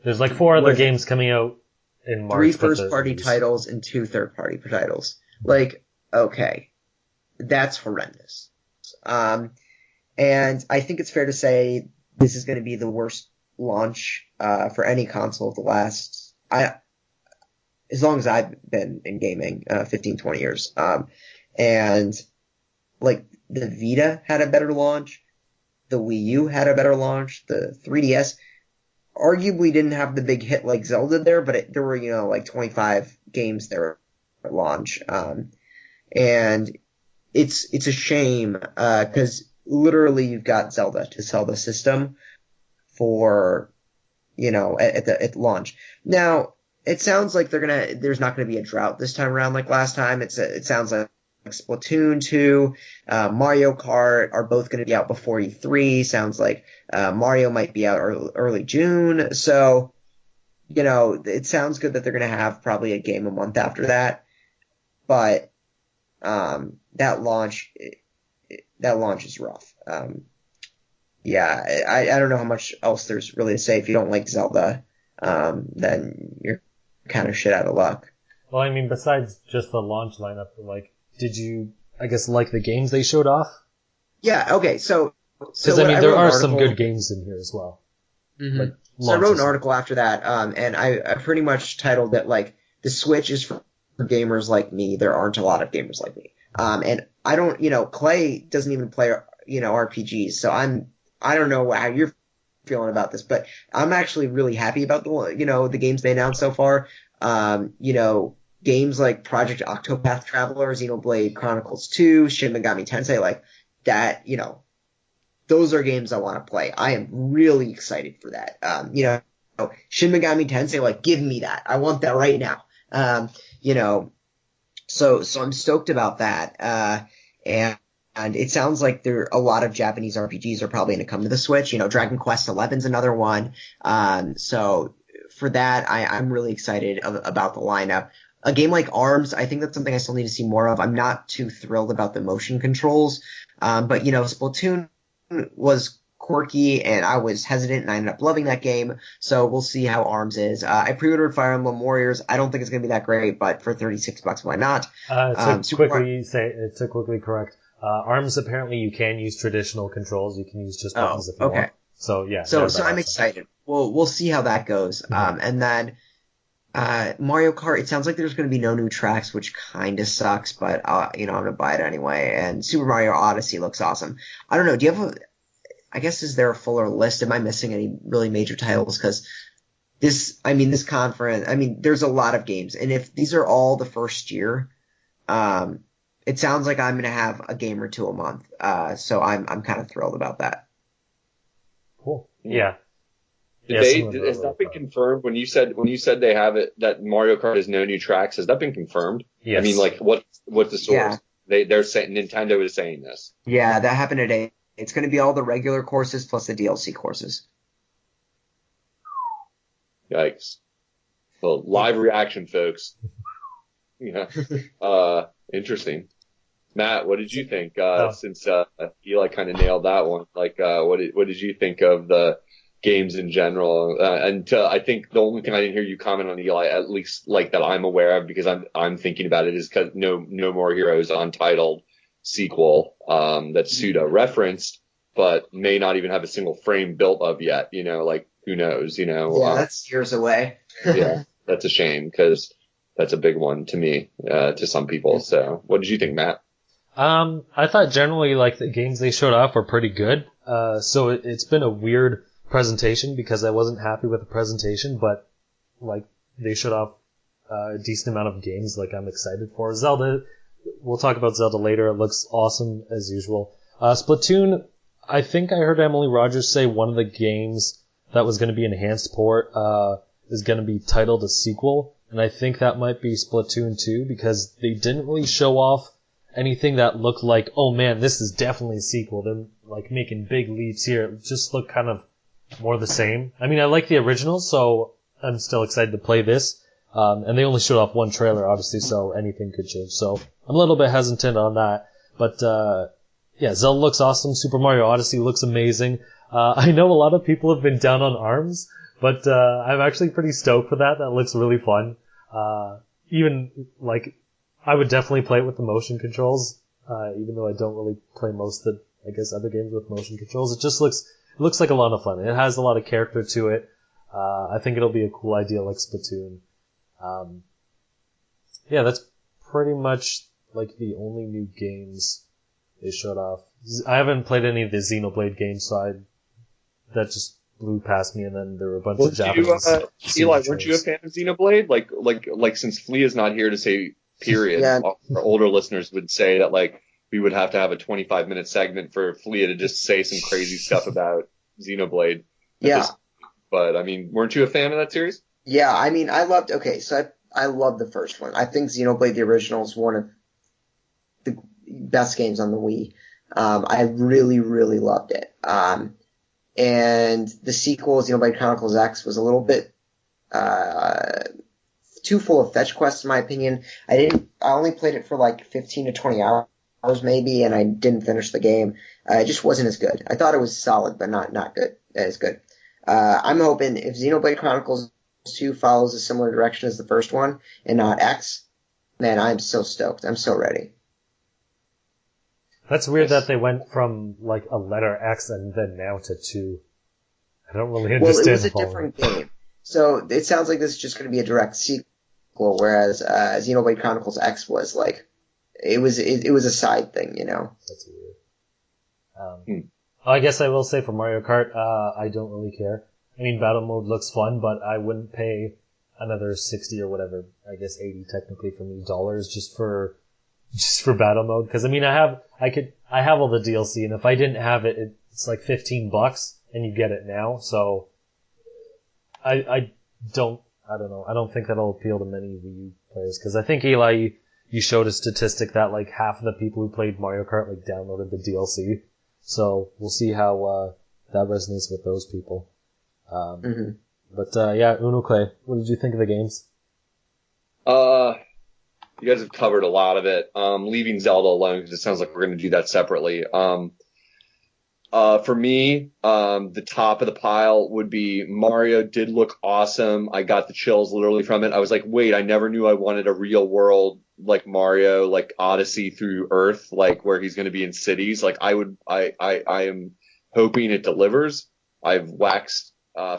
There's like 4 other games coming out in March. 3 first-party titles and 2 third-party titles. Like, okay. That's horrendous. And I think it's fair to say this is going to be the worst launch for any console of the last... as long as I've been in gaming, 15, 20 years. And, like, the Vita had a better launch. The Wii U had a better launch. The 3DS arguably didn't have the big hit like Zelda there, but there were, like 25 games there at launch. And it's a shame, cause literally you've got Zelda to sell the system for, at launch. Now, it sounds like there's not gonna be a drought this time around like last time. It sounds like Splatoon 2, Mario Kart are both going to be out before E3. Sounds like Mario might be out early June. So, it sounds good that they're going to have probably a game a month after that. But that launch is rough. Yeah, I don't know how much else there's really to say. If you don't like Zelda, then you're kind of shit out of luck. Well, I mean, besides just the launch lineup, like, did you, I guess, like the games they showed off? Yeah, okay, so because, I mean, there are some good games in here as well. Mm-hmm. Like, so I wrote an article after that, and I pretty much titled it, like, the Switch is for gamers like me. There aren't a lot of gamers like me. And I don't, Clay doesn't even play, RPGs, so I don't know how you're feeling about this, but I'm actually really happy about the games they announced so far. Games like Project Octopath Traveler, Xenoblade Chronicles 2, Shin Megami Tensei, like that, those are games I want to play. I am really excited for that. Shin Megami Tensei, like, give me that. I want that right now. So I'm stoked about that. And it sounds like a lot of Japanese RPGs are probably going to come to the Switch. Dragon Quest XI's another one. So for that, I'm really excited about the lineup. A game like ARMS, I think that's something I still need to see more of. I'm not too thrilled about the motion controls. But Splatoon was quirky and I was hesitant and I ended up loving that game. So we'll see how ARMS is. I pre-ordered Fire Emblem Warriors. I don't think it's going to be that great, but for $36, why not? To quickly correct. ARMS, apparently you can use traditional controls. You can use just buttons if you want. So yeah. So I'm excited. We'll see how that goes. Mm-hmm. And then, Mario Kart, it sounds like there's going to be no new tracks, which kind of sucks, but, I'm going to buy it anyway. And Super Mario Odyssey looks awesome. I don't know. Do you have is there a fuller list? Am I missing any really major titles? Cause this conference, there's a lot of games. And if these are all the first year, it sounds like I'm going to have a game or two a month. So I'm kind of thrilled about that. Cool. Yeah. Has that been confirmed when you said they have it, that Mario Kart has no new tracks? Has that been confirmed? Yes. What's the source? Yeah. They're saying, Nintendo is saying this. Yeah, that happened today. It's going to be all the regular courses plus the DLC courses. Yikes. Well, live reaction, folks. Yeah. Interesting. Matt, what did you think? Since Eli kind of nailed that one, like, what did you think of the games in general? I think the only thing I didn't hear you comment on, Eli, at least like that I'm aware of, because I'm thinking about it, is because No More Heroes Untitled sequel that Suda referenced, but may not even have a single frame built of yet. Like, who knows? Yeah, that's years away. Yeah, that's a shame, because that's a big one to me, to some people. So what did you think, Matt? I thought generally like the games they showed off were pretty good. So it's been a weird presentation because I wasn't happy with the presentation, but like they showed off a decent amount of games like I'm excited for. Zelda, we'll talk about Zelda later. It looks awesome as usual. Splatoon, I think I heard Emily Rogers say one of the games that was going to be enhanced port is going to be titled a sequel, and I think that might be Splatoon 2 because they didn't really show off anything that looked like, oh man, this is definitely a sequel. They're like making big leaps here. It just looked kind of more the same. I mean, I like the original, so I'm still excited to play this. And they only showed off one trailer, obviously, so anything could change. So I'm a little bit hesitant on that. But, yeah, Zelda looks awesome. Super Mario Odyssey looks amazing. I know a lot of people have been down on ARMS, but, I'm actually pretty stoked for that. That looks really fun. Even, like, I would definitely play it with the motion controls, even though I don't really play most of the, I guess, other games with motion controls. It just looks like a lot of fun. It has a lot of character to it. I think it'll be a cool idea like Splatoon. Yeah, that's pretty much like the only new games they showed off. I haven't played any of the Xenoblade games, so that just blew past me, and then there were a bunch of Japanese. Eli, weren't you a fan of Xenoblade? Like since Flea is not here to say period, Yeah. our older listeners would say that like we would have to have a 25-minute segment for Flea to just say some crazy stuff about Xenoblade. Yeah. But I mean, weren't you a fan of that series? Yeah, I mean, I loved the first one. I think Xenoblade the Original is one of the best games on the Wii. I really, really loved it. And the sequel, Xenoblade Chronicles X, was a little bit, too full of fetch quests in my opinion. I only played it for like 15 to 20 hours maybe, and I didn't finish the game. It just wasn't as good. I thought it was solid, but not good, as good. I'm hoping if Xenoblade Chronicles 2 follows a similar direction as the first one and not X, man, I'm so stoked. I'm so ready. That's weird that they went from like a letter X and then now to 2. I don't really understand. Well, it was a different game. So it sounds like this is just going to be a direct sequel, whereas Xenoblade Chronicles X was like, it was a side thing, you know? That's weird. I guess I will say for Mario Kart, I don't really care. I mean, battle mode looks fun, but I wouldn't pay another 60 or whatever, I guess 80 technically for me, dollars just for battle mode. Cause I mean, I have all the DLC, and if I didn't have it, it's like $15 and you get it now. So I don't know. I don't think that'll appeal to many Wii U players. Cause I think Eli, you showed a statistic that like half of the people who played Mario Kart like downloaded the DLC. So we'll see how, that resonates with those people. But yeah, Unuke, what did you think of the games? You guys have covered a lot of it. Leaving Zelda alone because it sounds like we're going to do that separately. For me, the top of the pile would be Mario. Did look awesome. I got the chills literally from it. I was like, wait, I never knew I wanted a real world like Mario, like Odyssey through Earth, like where he's going to be in cities. Like I am hoping it delivers. I've waxed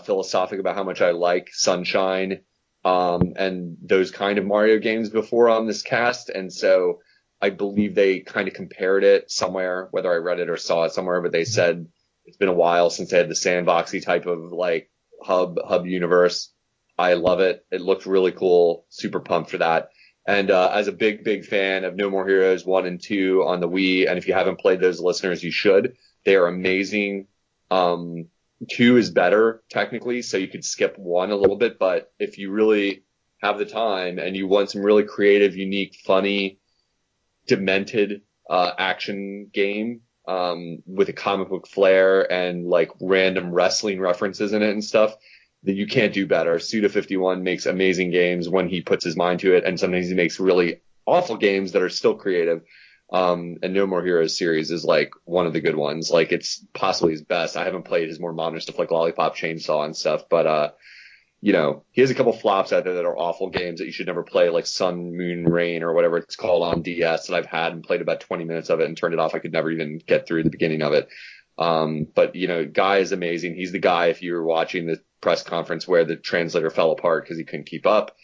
philosophic about how much I like Sunshine and those kind of Mario games before on this cast, and so I believe they kind of compared it somewhere, whether I read it or saw it somewhere, but they said it's been a while since they had the sandboxy type of like hub universe. I love it. It looked really cool. Super pumped for that. And as a big fan of No More Heroes 1 and 2 on the Wii, and if you haven't played those, listeners, you should. They are amazing. 2 is better technically, so you could skip 1 a little bit, but if you really have the time and you want some really creative, unique, funny, demented action game with a comic book flair and like random wrestling references in it and stuff, that you can't do better. Suda51 makes amazing games when he puts his mind to it, and sometimes he makes really awful games that are still creative. And No More Heroes series is like one of the good ones. Like it's possibly his best. I haven't played his more modern stuff like Lollipop Chainsaw and stuff, but you know, he has a couple flops out there that are awful games that you should never play, like Sun, Moon, Rain, or whatever it's called on DS that I've had and played about 20 minutes of it and turned it off. I could never even get through the beginning of it. But you know, Guy is amazing. He's the guy, if you were watching the press conference where the translator fell apart because he couldn't keep up.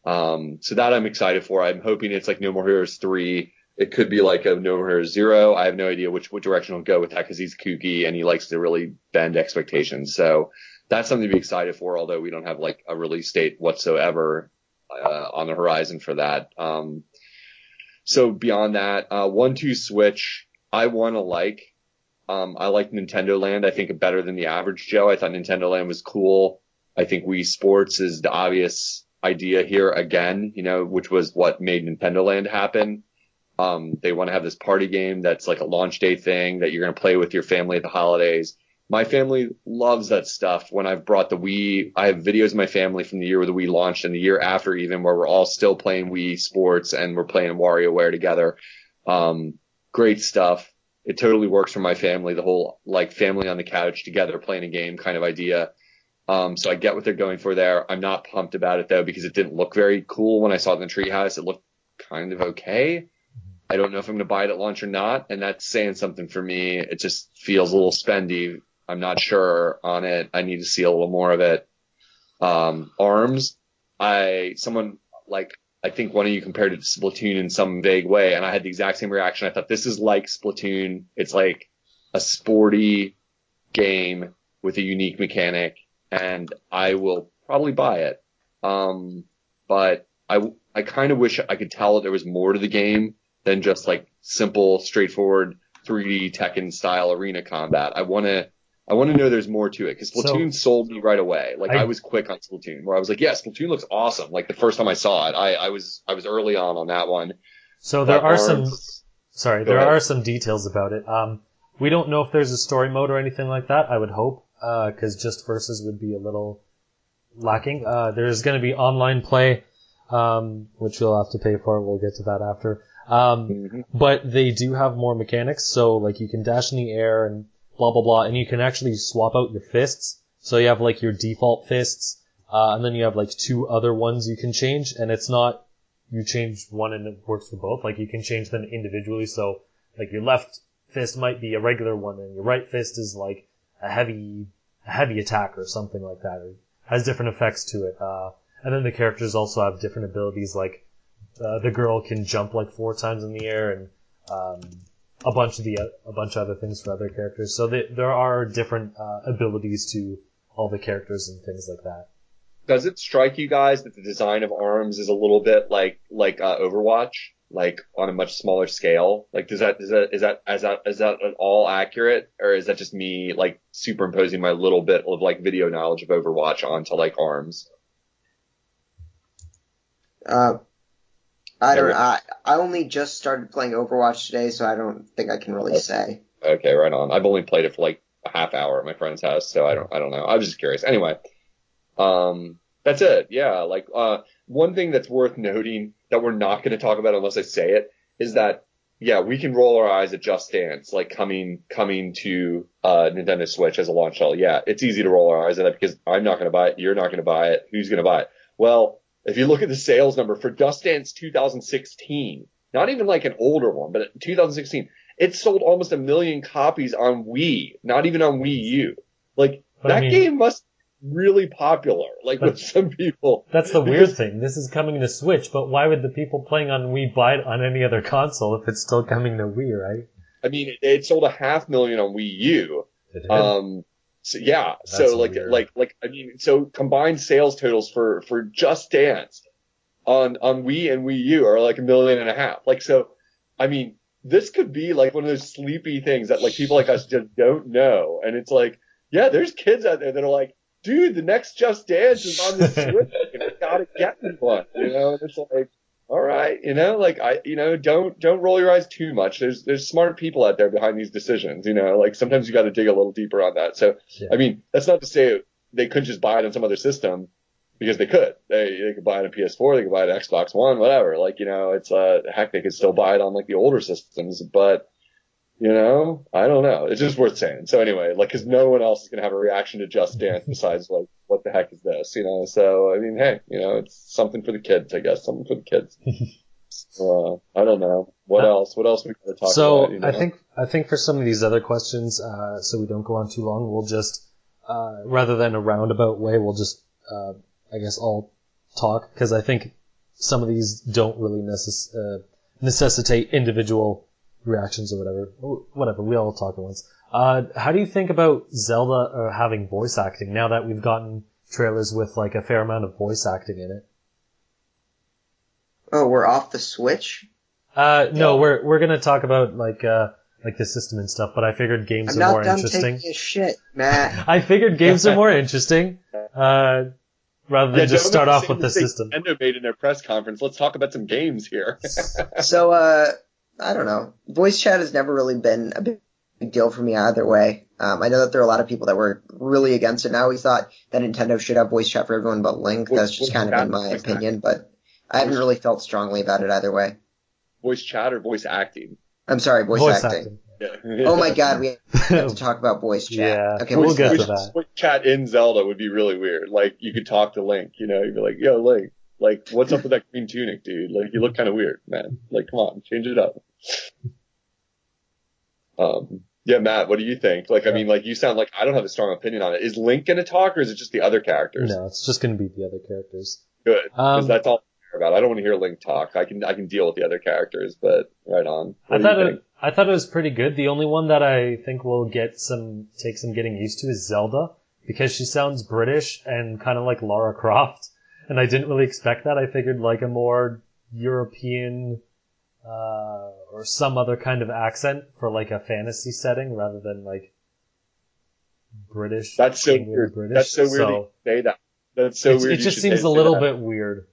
So that I'm excited for. I'm hoping it's like No More Heroes 3, It could be like a No More Zero. I have no idea what direction he'll go with that because he's kooky and he likes to really bend expectations. So that's something to be excited for, although we don't have like a release date whatsoever on the horizon for that. So beyond that, 1-2 Switch, I want to like. I like Nintendo Land, I think, better than the average Joe. I thought Nintendo Land was cool. I think Wii Sports is the obvious idea here again, which was what made Nintendo Land happen. They want to have this party game that's like a launch day thing that you're going to play with your family at the holidays. My family loves that stuff. When I've brought the Wii, I have videos of my family from the year where the Wii launched and the year after even where we're all still playing Wii Sports and we're playing WarioWare together. Great stuff. It totally works for my family, the whole like family on the couch together playing a game kind of idea. So I get what they're going for there. I'm not pumped about it though because it didn't look very cool when I saw it in the treehouse. It looked kind of okay. I don't know if I'm going to buy it at launch or not, and that's saying something for me. It just feels a little spendy. I'm not sure on it. I need to see a little more of it. ARMS, I think one of you compared it to Splatoon in some vague way, and I had the exact same reaction. I thought this is like Splatoon. It's like a sporty game with a unique mechanic, and I will probably buy it. But I kind of wish I could tell that there was more to the game than just like simple, straightforward 3D Tekken style arena combat. I want to know there's more to it because Splatoon sold me right away. Like I was quick on Splatoon where I was like, yeah, Splatoon looks awesome. Like the first time I saw it, I was early on that one. So there are some details about it. We don't know if there's a story mode or anything like that. I would hope, because just versus would be a little lacking. There's going to be online play, which you'll have to pay for. We'll get to that after. But they do have more mechanics, so like you can dash in the air and blah blah blah, and you can actually swap out your fists. So you have like your default fists, and then you have like two other ones you can change, and it's not you change one and it works for both. Like you can change them individually. So like your left fist might be a regular one, and your right fist is like a heavy attack or something like that. It has different effects to it. And then the characters also have different abilities, like the girl can jump like 4 times in the air, and a bunch of other things for other characters. So there are different abilities to all the characters and things like that. Does it strike you guys that the design of ARMS is a little bit like Overwatch, like on a much smaller scale? Like is that at all accurate, or is that just me like superimposing my little bit of like video knowledge of Overwatch onto like ARMS? I don't. I only just started playing Overwatch today, so I don't think I can really say. Okay, right on. I've only played it for like a half hour at my friend's house, so I don't know. I was just curious. Anyway, that's it. Yeah, like one thing that's worth noting that we're not going to talk about unless I say it is that yeah, we can roll our eyes at Just Dance like coming to Nintendo Switch as a launch title. Yeah, it's easy to roll our eyes at that because I'm not going to buy it. You're not going to buy it. Who's going to buy it? Well, if you look at the sales number for Just Dance 2016, not even like an older one, but 2016, it sold almost 1 million copies on Wii, not even on Wii U. Like, game must be really popular, like with some people. That's the weird thing. This is coming to Switch, but why would the people playing on Wii buy it on any other console if it's still coming to Wii, right? I mean, it sold 500,000 on Wii U. It did? So yeah, That's so weird. I mean, so combined sales totals for Just Dance on Wii and Wii U are like 1.5 million. Like, so, I mean, this could be like one of those sleepy things that like people like us just don't know. And it's like, yeah, there's kids out there that are like, dude, the next Just Dance is on the Switch. I gotta get me one, And it's like, all right, like don't roll your eyes too much. There's smart people out there behind these decisions, like sometimes you got to dig a little deeper on that. So, yeah. I mean, that's not to say they couldn't just buy it on some other system because they could. They could buy it on PS4, they could buy it on Xbox One, whatever. Like, it's heck, they could still buy it on like the older systems, but I don't know. It's just worth saying. So anyway, like, cause no one else is going to have a reaction to Just Dance besides like, what the heck is this, So, I mean, hey, it's something for the kids, I guess, something for the kids. I don't know. What else? What else we got to talk about? So I think for some of these other questions, so we don't go on too long, we'll just, rather than a roundabout way, we'll just, I guess all talk, cause I think some of these don't really necessitate individual reactions or whatever. Whatever, we all talk at once. How do you think about Zelda having voice acting now that we've gotten trailers with like a fair amount of voice acting in it? Oh, we're off the Switch? No, we're gonna talk about like the system and stuff, but I figured games are more interesting. I'm not done taking a shit, Matt. I figured games are more interesting, rather than just start off with the system. Nintendo made in their press conference. Let's talk about some games here. So, I don't know. Voice chat has never really been a big deal for me either way. I know that there are a lot of people that were really against it. And I always thought that Nintendo should have voice chat for everyone but Link. That's just kind of been my opinion, but I haven't really felt strongly about it either way. Voice chat or voice acting? I'm sorry, voice acting. Yeah. Oh my god, we have to talk about voice chat. Yeah, okay, we'll get to that. Voice chat in Zelda would be really weird. Like, you could talk to Link, you know, you'd be like, yo, Link, like, what's up with that green tunic, dude? Like, you look kind of weird, man. Like, come on, change it up. Yeah, Matt, what do you think? Like, I mean, like, you sound like I don't have a strong opinion on it. Is Link gonna talk, or is it just the other characters? No, it's just gonna be the other characters. Good, because that's all I care about. I don't want to hear Link talk. I can deal with the other characters, but right on. I thought it was pretty good. The only one that I think will take some getting used to is Zelda, because she sounds British and kind of like Lara Croft, and I didn't really expect that. I figured like a more European or some other kind of accent for like a fantasy setting rather than like British. That's so weird. British. That's so weird to say that. That's so weird. It just seems a little bit weird.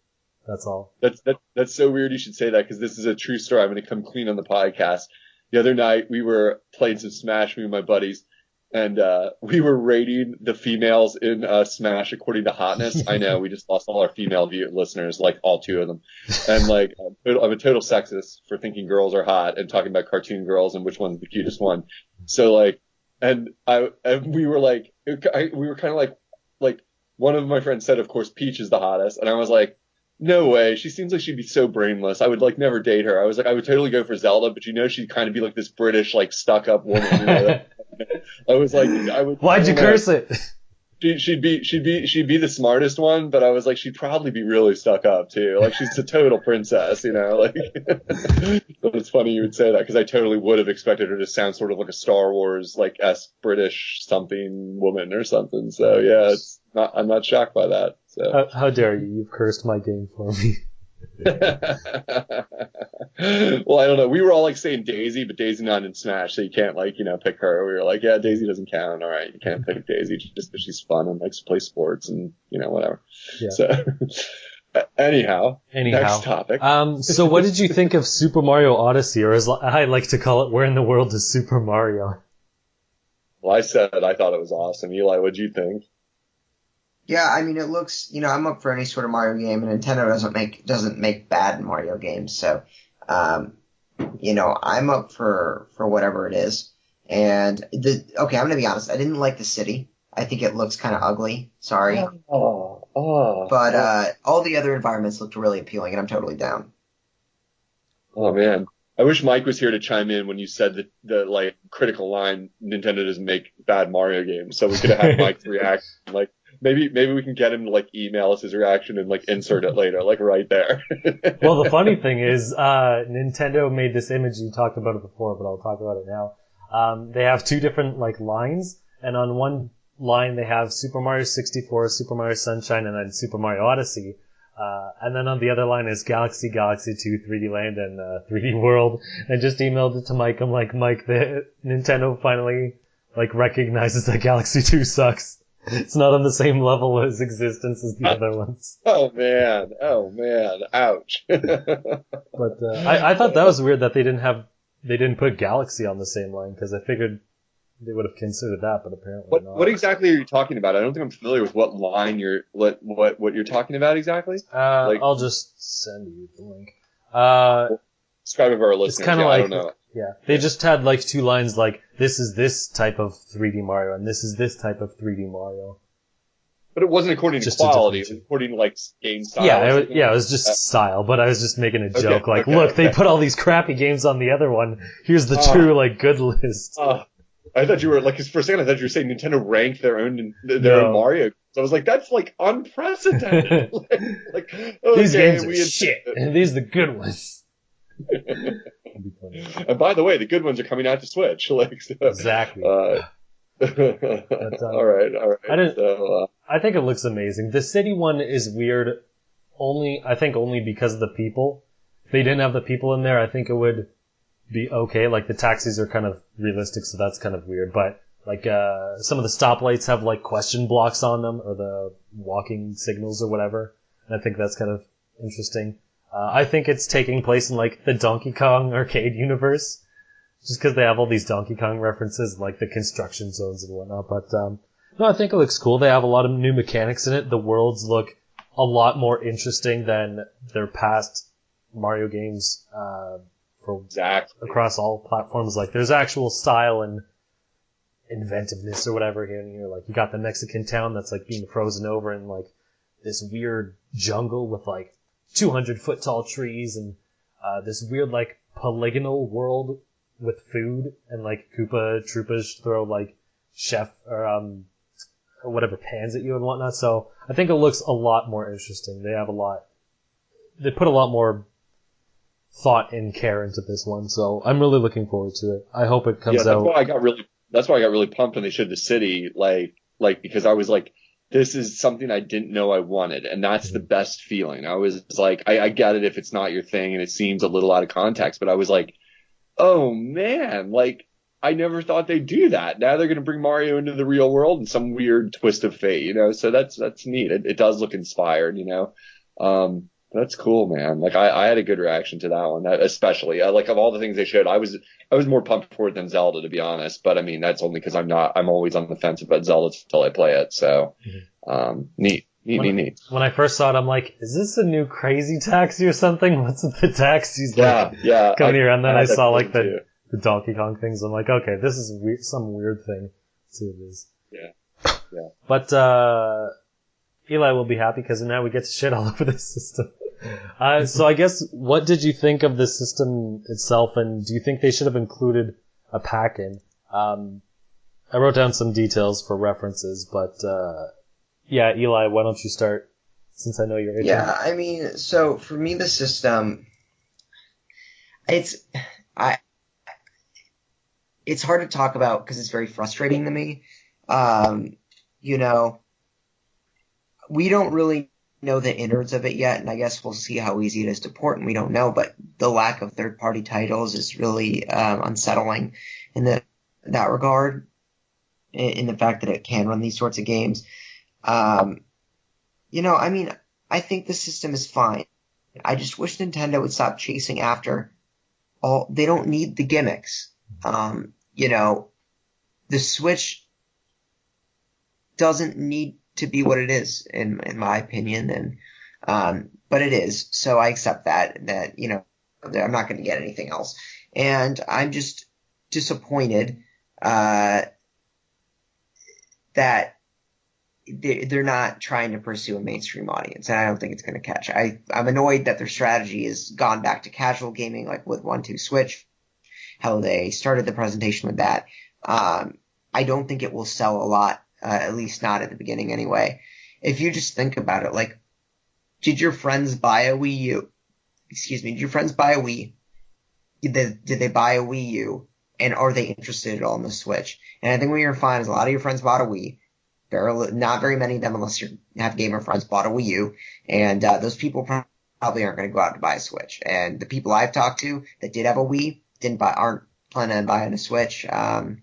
That's all. That's so weird you should say that, because this is a true story. I'm going to come clean on the podcast. The other night we were playing some Smash, me and my buddies, and we were rating the females in Smash according to hotness. I know, we just lost all our female listeners, like all two of them. And like, I'm a total sexist for thinking girls are hot and talking about cartoon girls and which one's the cutest one. So like, and we were like, we were kind of like one of my friends said, of course, Peach is the hottest. And I was like, no way. She seems like she'd be so brainless. I would like never date her. I was like, I would totally go for Zelda, but you know, she'd kind of be like this British, like stuck up woman. You know? I was like, Why'd you curse it? She'd be the smartest one, but I was like, she'd probably be really stuck up too. Like, she's a total princess, you know, like, but it's funny you would say that, because I totally would have expected her to sound sort of like a Star Wars, like, British something woman or something. So yeah, I'm not shocked by that. So. How dare you? You've cursed my game for me. Well, I don't know. We were all like saying Daisy, but Daisy's not in Smash, so you can't like, you know, pick her. We were like, yeah, Daisy doesn't count. All right, you can't pick Daisy just because she's fun and likes to play sports and, you know, whatever. Yeah. So, anyhow, next topic. So what did you think of Super Mario Odyssey, or as I like to call it, where in the world is Super Mario? Well, I said I thought it was awesome. Eli, what'd you think? Yeah, I mean, it looks, you know, I'm up for any sort of Mario game, and Nintendo doesn't make bad Mario games, so, you know, I'm up for whatever it is. And okay, I'm gonna be honest, I didn't like the city. I think it looks kind of ugly. Sorry. But all the other environments looked really appealing, and I'm totally down. Oh man, I wish Mike was here to chime in when you said the like critical line, Nintendo doesn't make bad Mario games, so we could have had Mike's reaction, like. Maybe we can get him to like email us his reaction and like insert it later, like right there. Well, the funny thing is, Nintendo made this image. You talked about it before, but I'll talk about it now. They have two different like lines, and on one line they have Super Mario 64, Super Mario Sunshine, and then Super Mario Odyssey. And then on the other line is Galaxy 2, 3D Land, and 3D World. I just emailed it to Mike. I'm like, Mike, the Nintendo finally like recognizes that Galaxy 2 sucks. It's not on the same level of existence as the other ones. Oh man, ouch. But I thought that was weird that they didn't put Galaxy on the same line, because I figured they would have considered that, but apparently not. What exactly are you talking about? I don't think I'm familiar with what line what you're talking about exactly. I'll just send you the link. Describe it for our listeners. It's kind of like, I don't know. Yeah, they just had like two lines, like this is this type of 3D Mario and this is this type of 3D Mario. But it wasn't according to quality; it was according to like game style. Yeah, it was just style. But I was just making a joke, look, they put all these crappy games on the other one. Here's the true like good list. I thought you were like, for a second, I thought you were saying Nintendo ranked their own Mario. So I was like, that's like unprecedented. like these games are shit, and these are the good ones. That'd be funny. And by the way, the good ones are coming out to Switch. Like, so, Exactly. all right. I didn't. So, I think it looks amazing. The city one is weird. I think only because of the people. If they didn't have the people in there, I think it would be okay. Like the taxis are kind of realistic, so that's kind of weird. But like some of the stoplights have like question blocks on them, or the walking signals or whatever. And I think that's kind of interesting. I think it's taking place in like the Donkey Kong arcade universe, just because they have all these Donkey Kong references, like the construction zones and whatnot. But no, I think it looks cool. They have a lot of new mechanics in it. The worlds look a lot more interesting than their past Mario games for exactly. across all platforms. Like there's actual style and inventiveness or whatever here and here. Like you got the Mexican town that's like being frozen over in like this weird jungle with like 200-foot tall trees and this weird like polygonal world with food and like Koopa Troopas throw like chef or whatever pans at you and whatnot. So I think it looks a lot more interesting. They put a lot more thought and care into this one. So I'm really looking forward to it. I hope it comes out. That's why I got really pumped when they showed the city, like because I was like, this is something I didn't know I wanted, and that's the best feeling. I was like, I get it if it's not your thing and it seems a little out of context, but I was like, oh man, like I never thought they'd do that. Now they're gonna bring Mario into the real world in some weird twist of fate, you know. So that's neat. It does look inspired, you know. That's cool, man. Like I had a good reaction to that one, especially like of all the things they showed, I was more pumped for it than Zelda, to be honest. But I mean, that's only because I'm always on the fence about Zelda until I play it. So, neat. When I first saw it, I'm like, is this a new Crazy Taxi or something? What's with the taxis? Yeah. Coming here, and then I saw like too. the Donkey Kong things. I'm like, okay, this is some weird thing. Let's see what it is. Yeah. But Eli will be happy because now we get to shit all over this system. So I guess, what did you think of the system itself, and do you think they should have included a pack-in? I wrote down some details for references, but yeah, Eli, why don't you start, since I know you're itching. Yeah, I mean, so for me, the system, it's hard to talk about because it's very frustrating to me. You know, we don't really know the innards of it yet, and I guess we'll see how easy it is to port, and we don't know, but the lack of third-party titles is really unsettling in that regard, in the fact that it can run these sorts of games. You know, I mean, I think the system is fine. I just wish Nintendo would stop chasing after they don't need the gimmicks. You know, the Switch doesn't need to be what it is, in my opinion, and but it is, so I accept that you know, I'm not going to get anything else, and I'm just disappointed that they're not trying to pursue a mainstream audience, and I don't think it's going to catch. I'm annoyed that their strategy has gone back to casual gaming, like with 1-2 Switch, how they started the presentation with that. I don't think it will sell a lot. At least not at the beginning anyway. If you just think about it, like, did your friends buy a Wii U? Excuse me, did your friends buy a Wii? Did they buy a Wii U? And are they interested at all in the Switch? And I think what you're gonna find is a lot of your friends bought a Wii. Not very many of them, unless you have gamer friends, bought a Wii U. And those people probably aren't going to go out to buy a Switch. And the people I've talked to that did have a Wii aren't planning on buying a Switch. And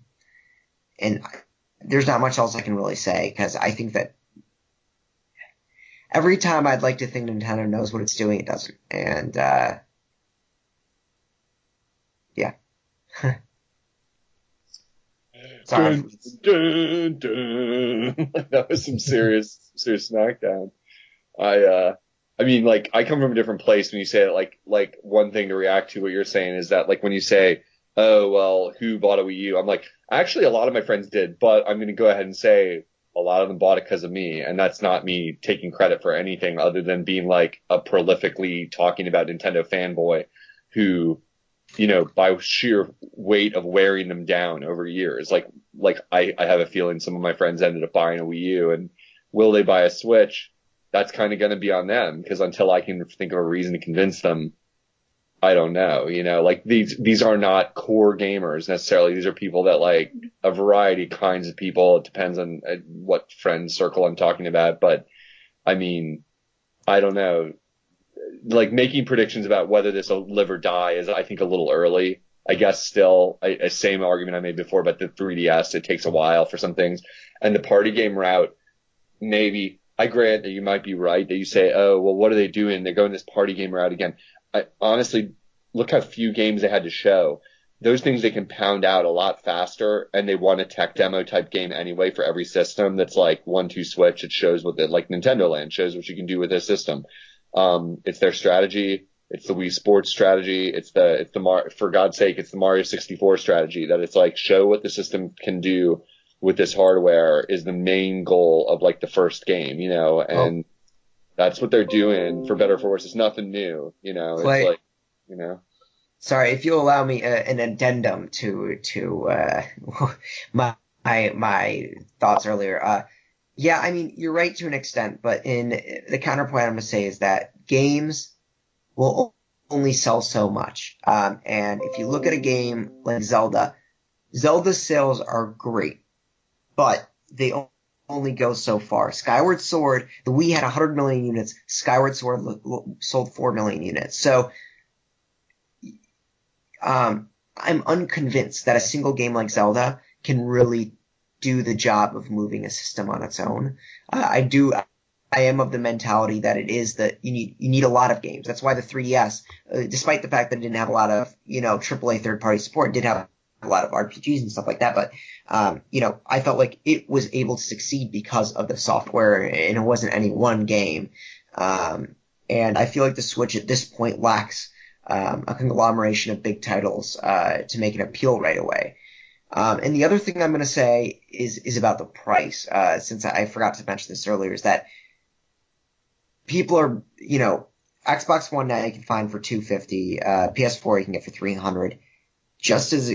there's not much else I can really say, because I think that every time I'd like to think Nintendo knows what it's doing, it doesn't. And, yeah. Sorry. Dun, dun, dun. That was some serious smackdown. I mean, like, I come from a different place when you say it. Like one thing to react to what you're saying is that, like, when you say, oh, well, who bought a Wii U? I'm like, actually, a lot of my friends did, but I'm going to go ahead and say a lot of them bought it because of me. And that's not me taking credit for anything other than being like a prolifically talking about Nintendo fanboy who, you know, by sheer weight of wearing them down over years, like I have a feeling some of my friends ended up buying a Wii U, and will they buy a Switch? That's kind of going to be on them, because until I can think of a reason to convince them, I don't know, like these are not core gamers necessarily. These are people that like a variety of kinds of people. It depends on what friend circle I'm talking about. But I mean, I don't know. Like making predictions about whether this will live or die is, I think, a little early. I guess still a same argument I made before about the 3DS. It takes a while for some things, and the party game route. Maybe I grant that you might be right that you say, oh, well, what are they doing? They're going this party game route again. I honestly look how few games they had to show. Those things they can pound out a lot faster, and they want a tech demo type game anyway for every system. That's like 1-2 switch. It shows what like Nintendo Land shows what you can do with this system. It's their strategy. It's the Wii Sports strategy. For God's sake, it's the Mario 64 strategy that it's like show what the system can do with this hardware is the main goal of like the first game, and that's what they're doing for better or for worse. It's nothing new, Clay, it's like, sorry, if you'll allow me an addendum to my thoughts earlier. Yeah, I mean, you're right to an extent, but in the counterpoint I'm going to say is that games will only sell so much. And if you look at a game like Zelda, Zelda's sales are great, but they only go so far. Skyward Sword, the Wii had 100 million units. Skyward Sword sold 4 million units. So I'm unconvinced that a single game like Zelda can really do the job of moving a system on its own. I am of the mentality that it is that you need a lot of games. That's why the 3DS, despite the fact that it didn't have a lot of, AAA third party support, did have a lot of RPGs and stuff like that. But, I felt like it was able to succeed because of the software, and it wasn't any one game. And I feel like the Switch at this point lacks a conglomeration of big titles to make an appeal right away. And the other thing I'm going to say is about the price, since I forgot to mention this earlier, is that people are, Xbox One now you can find for $250, PS4 you can get for $300. Just as,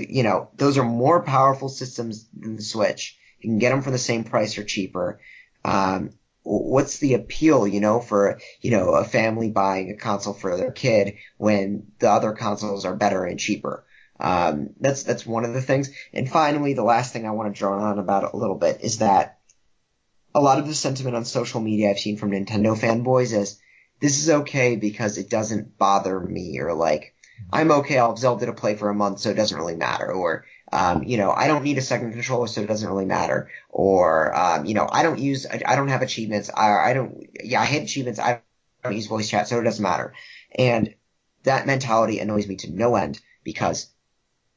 those are more powerful systems than the Switch. You can get them for the same price or cheaper. What's the appeal, for, a family buying a console for their kid when the other consoles are better and cheaper? That's one of the things. And finally, the last thing I want to draw on about a little bit is that a lot of the sentiment on social media I've seen from Nintendo fanboys is this is okay because it doesn't bother me, or like, I'm okay, I'll have Zelda to play for a month, so it doesn't really matter. Or, I don't need a second controller, so it doesn't really matter. Or, I don't have achievements. I hate achievements. I don't use voice chat, so it doesn't matter. And that mentality annoys me to no end because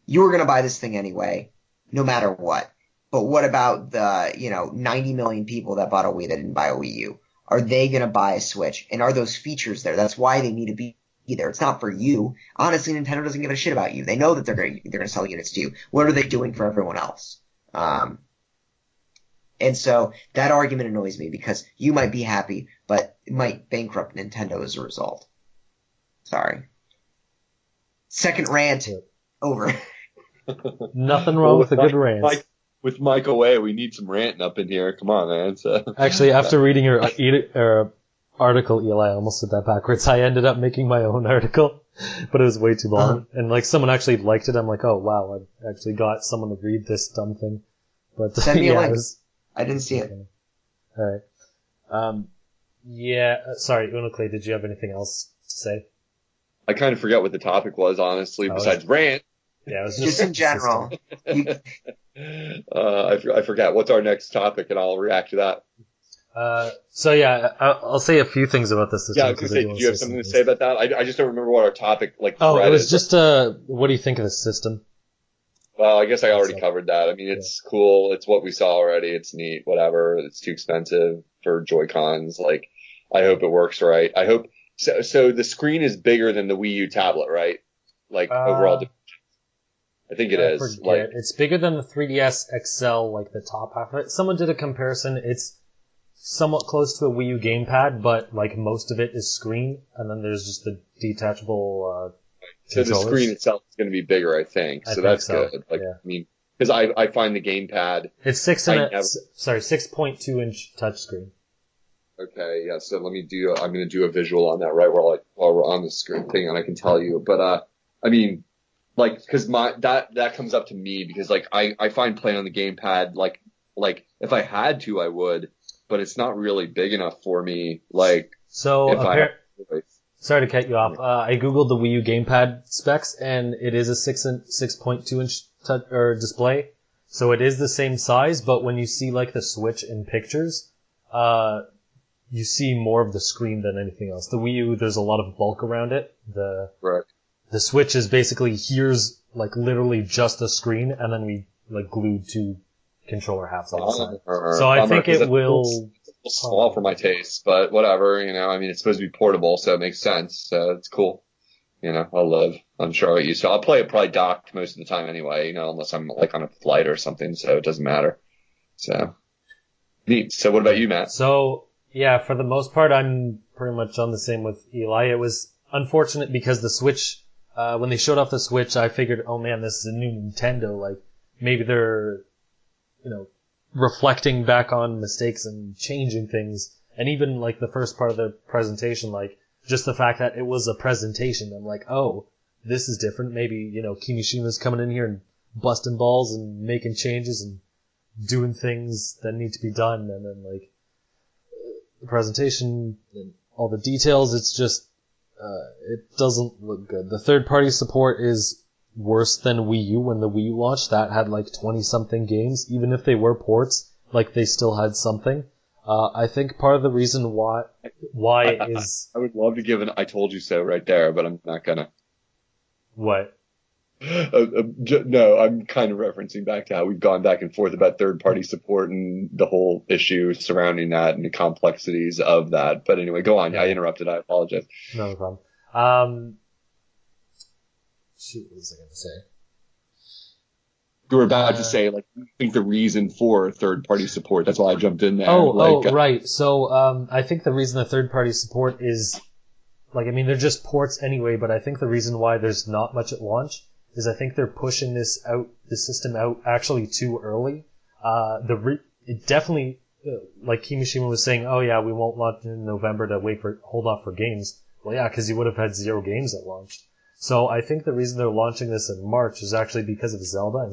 you were going to buy this thing anyway, no matter what. But what about the, 90 million people that bought a Wii that didn't buy a Wii U? Are they going to buy a Switch? And are those features there? That's why they need to be there. It's not for you. Honestly, Nintendo doesn't give a shit about you. They know that they're going to sell units to you. What are they doing for everyone else? And so that argument annoys me because you might be happy, but it might bankrupt Nintendo as a result. Sorry. Second rant over. Nothing wrong with a good rant. With Mike away, we need some ranting up in here. Come on, man. So. Actually, after reading your article, Eli, I almost said that backwards. I ended up making my own article, but it was way too long. And like someone actually liked it. I'm like, oh wow, I actually got someone to read this dumb thing. But send me a link. I didn't see it. All right. Sorry, Unoclay, did you have anything else to say? I kind of forgot what the topic was, honestly, besides rant. Yeah, it was just in general. I forgot. What's our next topic, and I'll react to that. I'll say a few things about this. Yeah, I was going to say, do you have something to say about that? I just don't remember what our topic it was just, what do you think of this system? Well, I guess I already covered that. I mean, it's cool. It's what we saw already. It's neat. Whatever. It's too expensive for Joy-Cons. Like, I hope it works right. I hope so. The screen is bigger than the Wii U tablet, right? Like overall. I think it is. Like, it's bigger than the 3DS XL, like the top half of it. Someone did a comparison. It's somewhat close to a Wii U gamepad, but like most of it is screen, and then there's just the detachable. So the screen itself is going to be bigger, I think. So that's good. Like, yeah. I mean, because I find the gamepad. It's 6.2 inch touchscreen. Okay, yeah. So I'm going to do a visual on that, right? Where like while we're on the script thing, and I can tell you. But I mean, like, because that comes up to me because like I find playing on the gamepad like if I had to I would, but it's not really big enough for me. Like So if I had to. sorry to cut you off. I googled the Wii U gamepad specs, and it is a 6.2 inch display. So it is the same size, but when you see like the Switch in pictures, you see more of the screen than anything else. The Wii U, there's a lot of bulk around it. Right. The Switch is basically here's like literally just the screen, and then we like glued two controller halves on the side. So I think it will. It's small for my taste, but whatever. You know, I mean, it's supposed to be portable, so it makes sense. So it's cool. You know, I'll live. I'm sure I'll get used to it. I'll play it probably docked most of the time anyway. You know, unless I'm like on a flight or something, so it doesn't matter. So neat. So what about you, Matt? So yeah, for the most part, I'm pretty much on the same with Eli. It was unfortunate because the Switch. When they showed off the Switch, I figured, oh man, this is a new Nintendo. Like, maybe they're, you know, reflecting back on mistakes and changing things. And even, like, the first part of the presentation, like, just the fact that it was a presentation, I'm like, oh, this is different. Maybe, you know, Kimishima's coming in here and busting balls and making changes and doing things that need to be done. And then, like, the presentation and all the details, it's just, it doesn't look good. The third-party support is worse than Wii U. When the Wii U launched, that had like 20-something games. Even if they were ports, like they still had something. I think part of the reason why is... I would love to give an I told you so right there, but I'm not gonna. What? No, I'm kind of referencing back to how we've gone back and forth about third-party support and the whole issue surrounding that and the complexities of that. But anyway, go on. I interrupted. I apologize. No problem. Shoot, what was I going to say? You were about to say, like, I think the reason for third-party support. That's why I jumped in there. Right. So, I think the reason the third-party support is, like, I mean, they're just ports anyway, but I think the reason why there's not much at launch is I think they're pushing the system out actually too early. It definitely, like Kimishima was saying, oh yeah, we won't launch in November to hold off for games. Well, yeah, because you would have had 0 games at launch. So I think the reason they're launching this in March is actually because of Zelda, and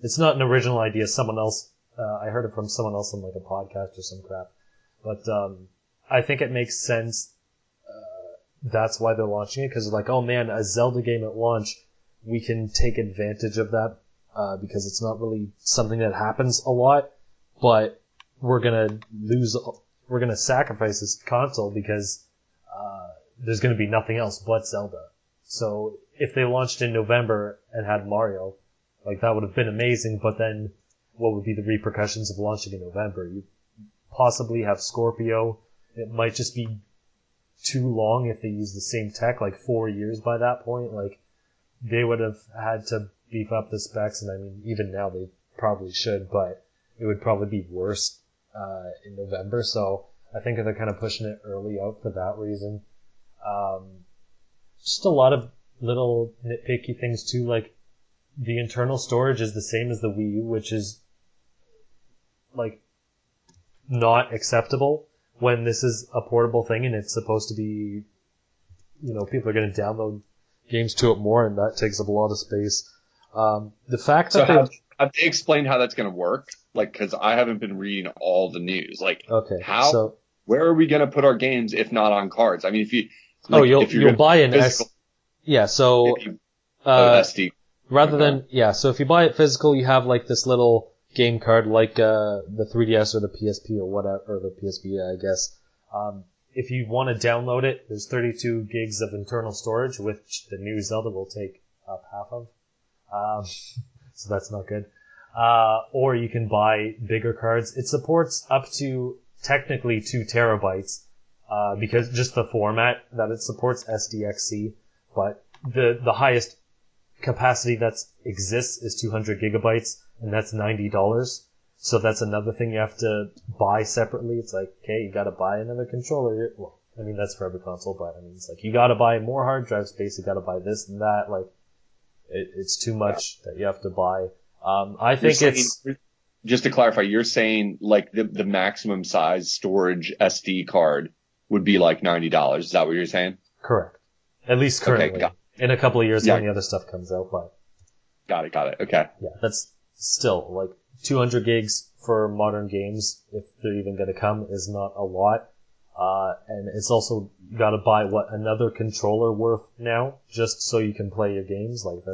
it's not an original idea. Someone else, I heard it from someone else on like a podcast or some crap. But, I think it makes sense, that's why they're launching it, because like, oh man, a Zelda game at launch, we can take advantage of that, because it's not really something that happens a lot, but we're gonna sacrifice this console because, there's gonna be nothing else but Zelda. So if they launched in November and had Mario, like that would have been amazing, but then what would be the repercussions of launching in November? You possibly have Scorpio. It might just be too long if they use the same tech, like 4 years by that point. Like, they would have had to beef up the specs, and I mean, even now they probably should, but it would probably be worse in November. So I think they're kind of pushing it early out for that reason. Just a lot of little nitpicky things too, like the internal storage is the same as the Wii U, which is like not acceptable when this is a portable thing and it's supposed to be, you know, people are going to download games to it more, and that takes up a lot of space. The fact that have they explained how that's going to work? Like, because I haven't been reading all the news. Like, where are we going to put our games if not on cards? I mean, if you you'll buy an SD. Rather than so if you buy it physical, you have like this little game card, like the 3DS or the PSP or whatever, or the PSP, I guess. If you want to download it, there's 32 gigs of internal storage, which the new Zelda will take up half of. So that's not good. Or you can buy bigger cards. It supports up to technically 2 terabytes, because just the format that it supports, SDXC, but the highest capacity that exists is 200 gigabytes, and that's $90. So that's another thing you have to buy separately. It's like, okay, you gotta buy another controller. Well, I mean, that's for every console, but I mean, it's like, you gotta buy more hard drive space, you gotta buy this and that. Like, it's too much that you have to buy. I think just to clarify, you're saying like the maximum size storage SD card would be like $90. Is that what you're saying? Correct. At least Okay, currently. In a couple of years Yeah. when the other stuff comes out, but Got it. Okay. yeah, that's still like 200 gigs for modern games, if they're even going to come, is not a lot. And it's also got to buy another controller worth now, just so you can play your games. Like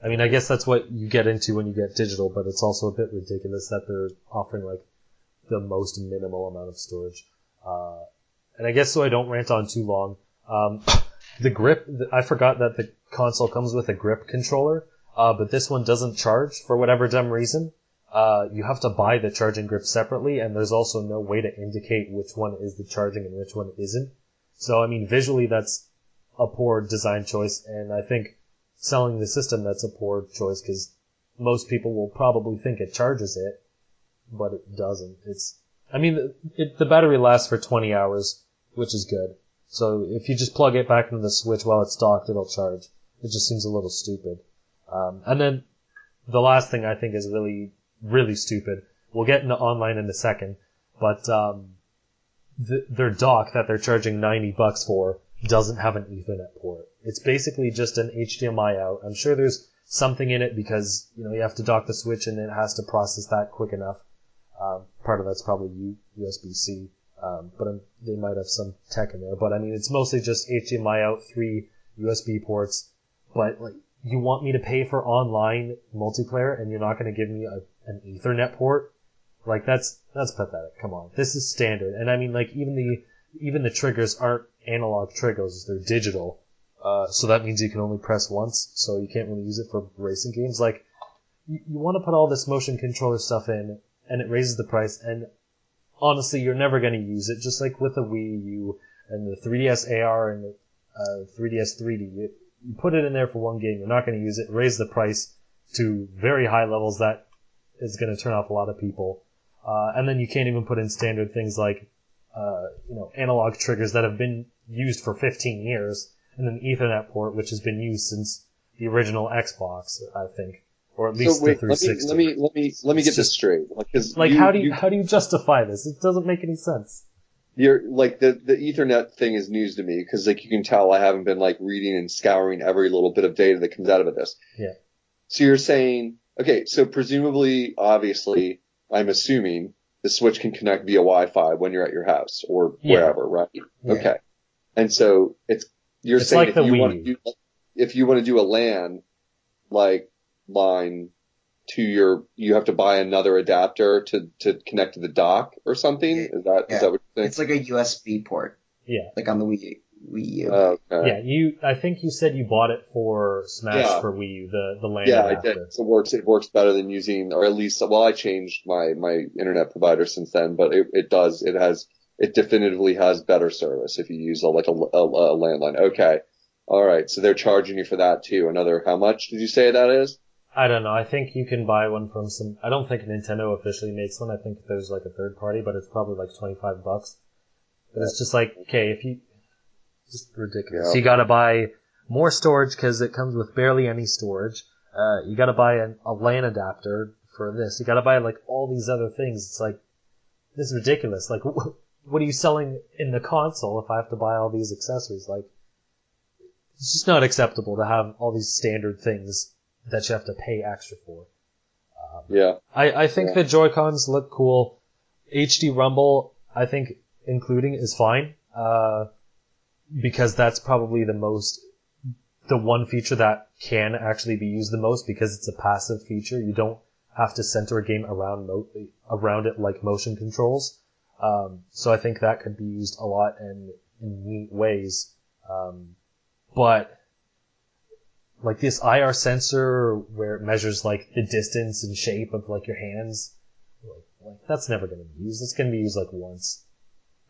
I guess that's what you get into when you get digital, but it's also a bit ridiculous that they're offering like the most minimal amount of storage. And I guess so I don't rant on too long. The grip, I forgot that the console comes with a grip controller, but this one doesn't charge for whatever dumb reason. You have to buy the charging grip separately, and there's also no way to indicate which one is the charging and which one isn't. So, visually that's a poor design choice, and I think selling the system that's a poor choice, because most people will probably think it charges it, but it doesn't. The battery lasts for 20 hours, which is good. So if you just plug it back into the Switch while it's docked, it'll charge. It just seems a little stupid. And then the last thing I think is really, really stupid. We'll get into online in a second, but their dock that they're charging $90 for doesn't have an Ethernet port. It's basically just an HDMI out. I'm sure there's something in it because you have to dock the Switch and it has to process that quick enough. Part of that's probably USB-C, but they might have some tech in there. But it's mostly just HDMI out, 3 USB ports. But you want me to pay for online multiplayer and you're not going to give me an Ethernet port? That's pathetic. Come on, this is standard. And even the triggers aren't analog triggers; they're digital. So that means you can only press once, so you can't really use it for racing games. You want to put all this motion controller stuff in, and it raises the price, and honestly, you're never going to use it, just like with the Wii U and the 3DS AR and the 3DS 3D. You put it in there for one game, you're not going to use it, raise the price to very high levels, that is going to turn off a lot of people. And then you can't even put in standard things like, analog triggers that have been used for 15 years, and an Ethernet port, which has been used since the original Xbox, I think. Or at least the 360. Let me get this straight. How do you justify this? It doesn't make any sense. You're the Ethernet thing is news to me because you can tell I haven't been reading and scouring every little bit of data that comes out of this. Yeah. So you're saying, okay, so presumably, obviously, I'm assuming the Switch can connect via Wi-Fi when you're at your house or wherever, right? Yeah. Okay. And so you're saying like if you want to do a LAN line to you have to buy another adapter to connect to the dock or something? Is that what you're saying? It's like a USB port. Yeah. Like on the Wii U. Okay. Yeah, I think you said you bought it for Smash for Wii U, the LAN adapter. I did. So it works better than using, or at least, I changed my internet provider since then, but it definitively has better service if you use a landline. Okay. All right. So they're charging you for that too. Another, how much did you say that is? I don't know. I think you can buy one from I don't think Nintendo officially makes one. I think there's a third party, but it's probably $25. But it's just just ridiculous. Yeah. You gotta buy more storage because it comes with barely any storage. You gotta buy a LAN adapter for this. You gotta buy all these other things. It's this is ridiculous. What are you selling in the console if I have to buy all these accessories? It's just not acceptable to have all these standard things that you have to pay extra for. I think the Joy-Cons look cool. HD Rumble, I think including is fine. Because that's probably the one feature that can actually be used the most because it's a passive feature. You don't have to center a game around it like motion controls. So I think that could be used a lot and in neat ways. But this IR sensor where it measures the distance and shape of your hands, that's never going to be used. It's going to be used once.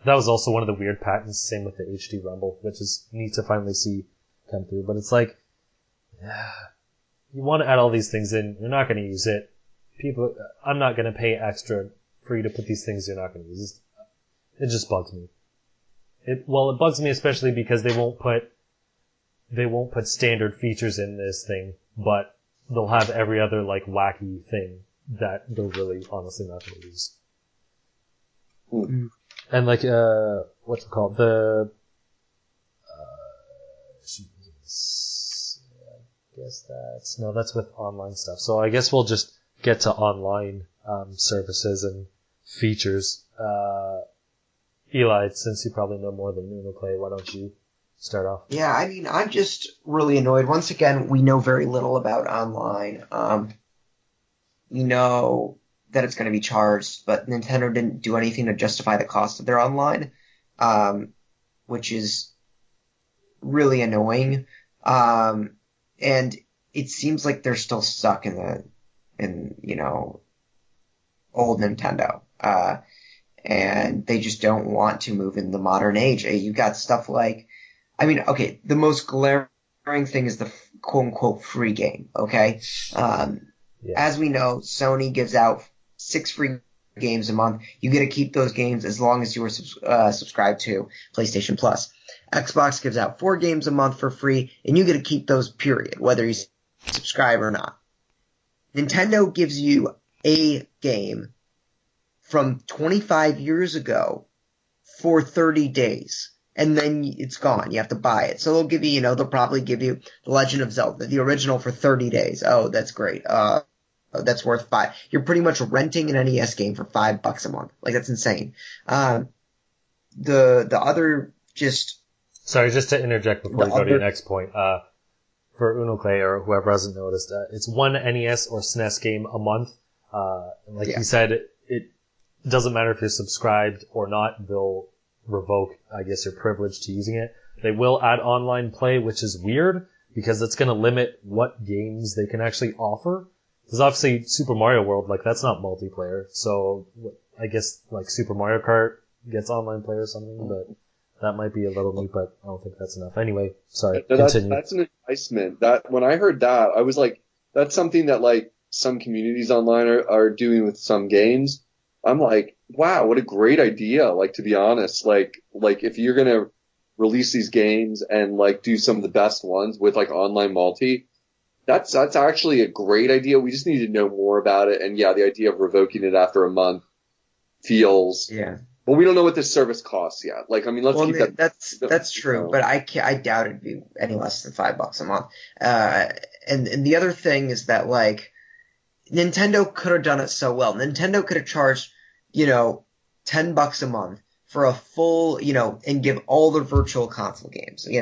That was also one of the weird patents, same with the HD Rumble, which is neat to finally see come through. But it's you want to add all these things in, you're not going to use it. I'm not going to pay extra for you to put these things you're not going to use. It just bugs me. It bugs me especially because they won't put standard features in this thing, but they'll have every other wacky thing that they're really honestly not going to use. Mm-hmm. And what's it called? The Jesus. I guess that's with online stuff. So I guess we'll just get to online services and features. Eli, since you probably know more than UnoPlay, why don't you start off? Yeah, I mean, I'm just really annoyed. Once again, we know very little about online. We know that it's going to be charged, but Nintendo didn't do anything to justify the cost of their online, which is really annoying. And it seems like they're still stuck in old Nintendo. And they just don't want to move in the modern age. You got stuff like, I mean, okay, the most glaring thing is the quote unquote free game, okay? As we know, Sony gives out 6 free games a month. You get to keep those games as long as you are subscribed to PlayStation Plus. Xbox gives out 4 games a month for free, and you get to keep those, period, whether you subscribe or not. Nintendo gives you a game from 25 years ago for 30 days, and then it's gone. You have to buy it. So they'll give you, they'll probably give you The Legend of Zelda, the original, for 30 days. Oh, that's great. That's worth $5. You're pretty much renting an NES game for $5 a month. Like, that's insane. The other just... Sorry, just to interject before you go to your next point. For UnoPlay or whoever hasn't noticed, it's one NES or SNES game a month. And you said, it doesn't matter if you're subscribed or not. They'll revoke, I guess, your privilege to using it. They will add online play, which is weird because it's going to limit what games they can actually offer. Because obviously Super Mario World, that's not multiplayer. So I guess Super Mario Kart gets online play or something, but that might be a little neat, but I don't think that's enough. Anyway, sorry, continue. That's an enticement. That when I heard that, I was like, that's something that some communities online are doing with some games. I'm like, wow, what a great idea. To be honest, if you're going to release these games and do some of the best ones with online multi, that's actually a great idea. We just need to know more about it. And yeah, the idea of revoking it after a month feels, well, we don't know what this service costs yet. Let's keep that. That's true, but I doubt it'd be any less than $5 a month. And the other thing is that Nintendo could have done it so well. Nintendo could have charged, $10 a month for a full, and give all the virtual console games, it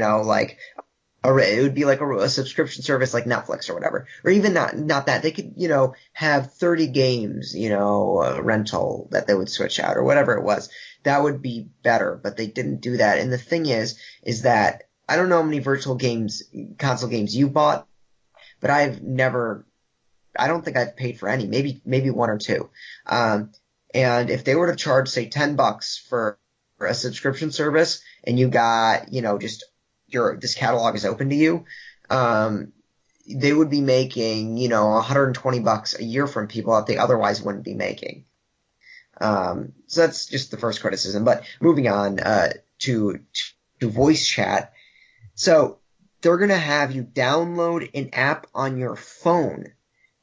would be a subscription service like Netflix or whatever. Or even not that. They could, have 30 games, rental that they would switch out or whatever it was. That would be better, but they didn't do that. And the thing is that I don't know how many virtual console games you bought, but I don't think I've paid for any, maybe 1 or 2. And if they were to charge, say, $10 for a subscription service and you got, just this catalog is open to you, they would be making, $120 a year from people that they otherwise wouldn't be making. So that's just the first criticism. But moving on, to voice chat. So they're going to have you download an app on your phone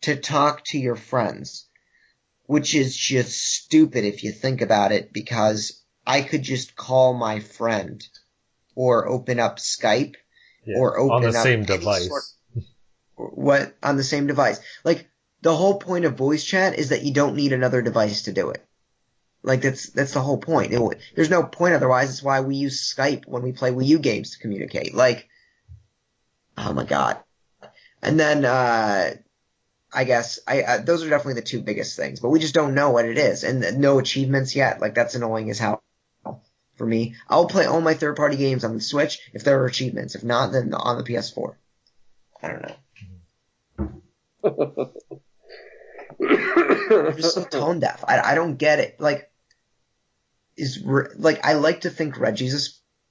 to talk to your friends, which is just stupid if you think about it, because I could just call my friend or open up Skype or open on the up same device. On the same device. The whole point of voice chat is that you don't need another device to do it. That's the whole point. There's no point otherwise. It's why we use Skype when we play Wii U games to communicate. Oh my god. And then, I guess those are definitely the 2 biggest things, but we just don't know what it is, and no achievements yet. That's annoying as hell for me. I'll play all my third-party games on the Switch if there are achievements. If not, then on the PS4. I don't know. I'm just so tone deaf. I don't get it. I like to think Reggie's a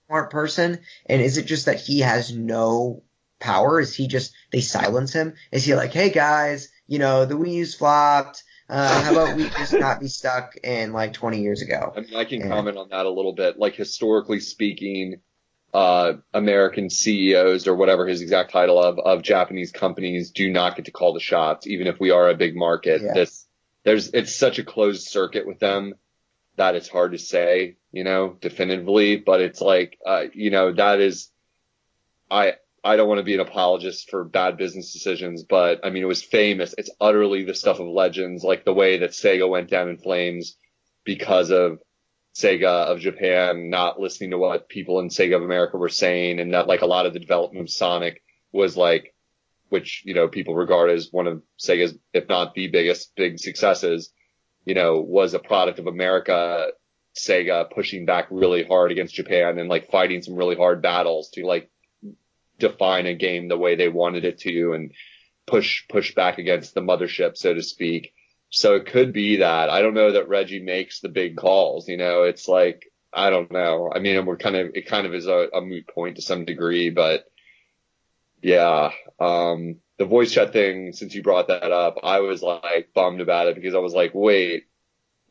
smart person, and is it just that he has no power? Is he just, they silence him? Is he hey guys, the Wii U's flopped. How about we just not be stuck in 20 years ago? I mean, I can comment on that a little bit. Historically speaking, American CEOs or whatever his exact title of Japanese companies do not get to call the shots, even if we are a big market. Yeah. It's such a closed circuit with them that it's hard to say, definitively, but it's that is, I don't want to be an apologist for bad business decisions, but I mean, it was famous. It's utterly the stuff of legends, like the way that Sega went down in flames because of Sega of Japan not listening to what people in Sega of America were saying, and that like a lot of the development of Sonic was like, which, people regard as one of Sega's, if not the biggest big successes, was a product of America, Sega pushing back really hard against Japan and like fighting some really hard battles to like define a game the way they wanted it to and push back against the mothership, so to speak. So it could be that. I don't know that Reggie makes the big calls, it's like, I don't know. I mean, it kind of is a moot point to some degree, but yeah. The voice chat thing, since you brought that up, I was like bummed about it because I was like, wait,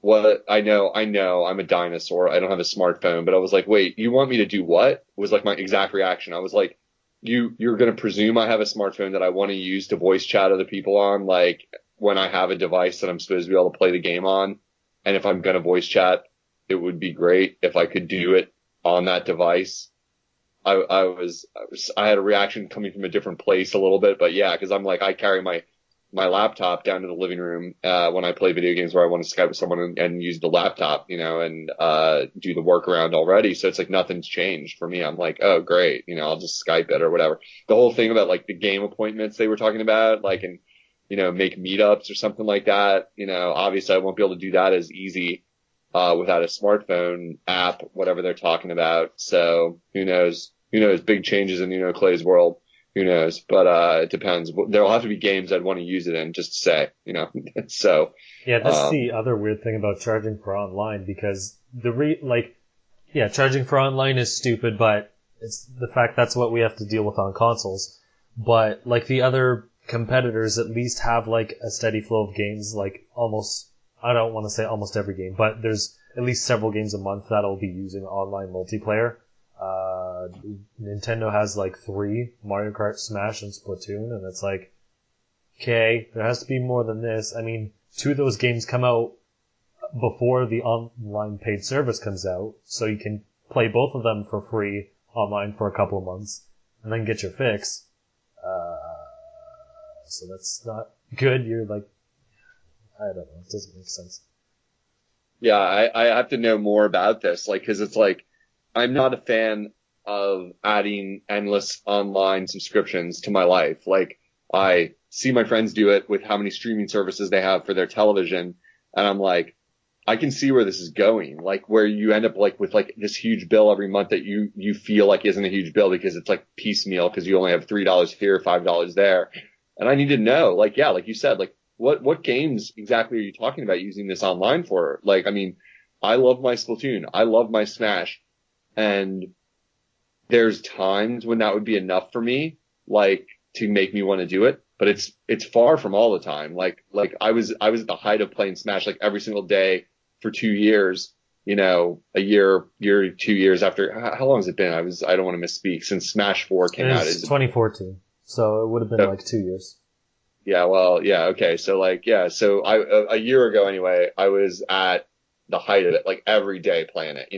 what? I know, I'm a dinosaur. I don't have a smartphone, but I was like, wait, you want me to do what? Was like my exact reaction. I was like, you're going to presume I have a smartphone that I want to use to voice chat other people on, like when I have a device that I'm supposed to be able to play the game on. And if I'm going to voice chat, it would be great if I could do it on that device. I had a reaction coming from a different place a little bit, but yeah, cause I'm like, I carry my laptop down to the living room, when I play video games where I want to Skype with someone and use the laptop, and do the workaround already. So it's like nothing's changed for me. I'm like, oh great, I'll just Skype it or whatever. The whole thing about like the game appointments they were talking about, like, and, make meetups or something like that. Obviously I won't be able to do that as easy, without a smartphone app, whatever they're talking about. So who knows? Big changes in, Clay's world. Who knows? But, it depends. There'll have to be games I'd want to use it in, just to say, so. Yeah, that's the other weird thing about charging for online, because charging for online is stupid, but it's the fact that's what we have to deal with on consoles. But, like, the other competitors at least have, like, a steady flow of games, like, I don't want to say almost every game, but there's at least several games a month that'll be using online multiplayer. Nintendo has like 3, Mario Kart, Smash, and Splatoon, and it's like, okay, there has to be more than this. I mean, 2 of those games come out before the online paid service comes out, so you can play both of them for free online for a couple of months, and then get your fix. So that's not good. You're like, I don't know, it doesn't make sense. Yeah, I have to know more about this, like, cause it's like, I'm not a fan of adding endless online subscriptions to my life. Like, I see my friends do it with how many streaming services they have for their television, and I'm like, I can see where this is going. Like, where you end up like with like this huge bill every month that you feel like isn't a huge bill because it's like piecemeal because you only have $3 here, $5 there. And I need to know, like, yeah, like you said, like, what games exactly are you talking about using this online for? Like, I mean, I love my Splatoon. I love my Smash. And there's times when that would be enough for me, like, to make me want to do it. But it's far from all the time. Like I was at the height of playing Smash like every single day for 2 years, a year, 2 years after. How long has it been? I don't want to misspeak, since Smash 4 came out. It's 2014. So it would have been like 2 years. Yeah, well, yeah, okay. So like, yeah, so a year ago anyway, I was at the height of it, like every day playing it,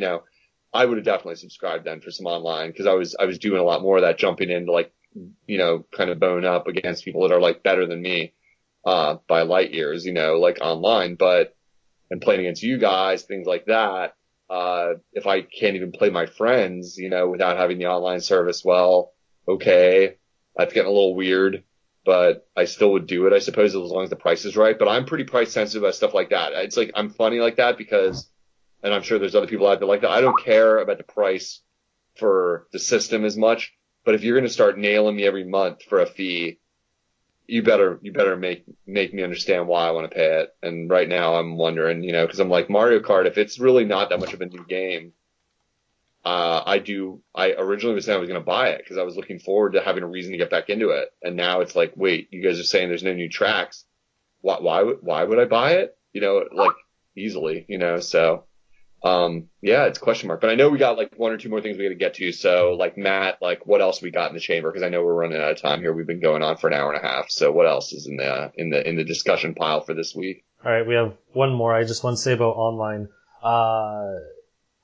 I would have definitely subscribed then for some online, because I was doing a lot more of that, jumping into like, kind of bone up against people that are like better than me, by light years, like online, and playing against you guys, things like that. If I can't even play my friends, without having the online service, well, okay, that's getting a little weird, but I still would do it, I suppose, as long as the price is right. But I'm pretty price sensitive about stuff like that. It's like, I'm funny like that because, and I'm sure there's other people out there like that, I don't care about the price for the system as much. But if you're going to start nailing me every month for a fee, you better make me understand why I want to pay it. And right now I'm wondering, because I'm like, Mario Kart, if it's really not that much of a new game, I originally was saying I was going to buy it because I was looking forward to having a reason to get back into it. And now it's like, wait, you guys are saying there's no new tracks. Why would I buy it? Like easily, so, yeah, it's a question mark, but I know we got like 1 or 2 more things we got to get to. So like, Matt, like, what else we got in the chamber? Cause I know we're running out of time here. We've been going on for an hour and a half. So what else is in the discussion pile for this week? All right. We have one more. I just want to say about online,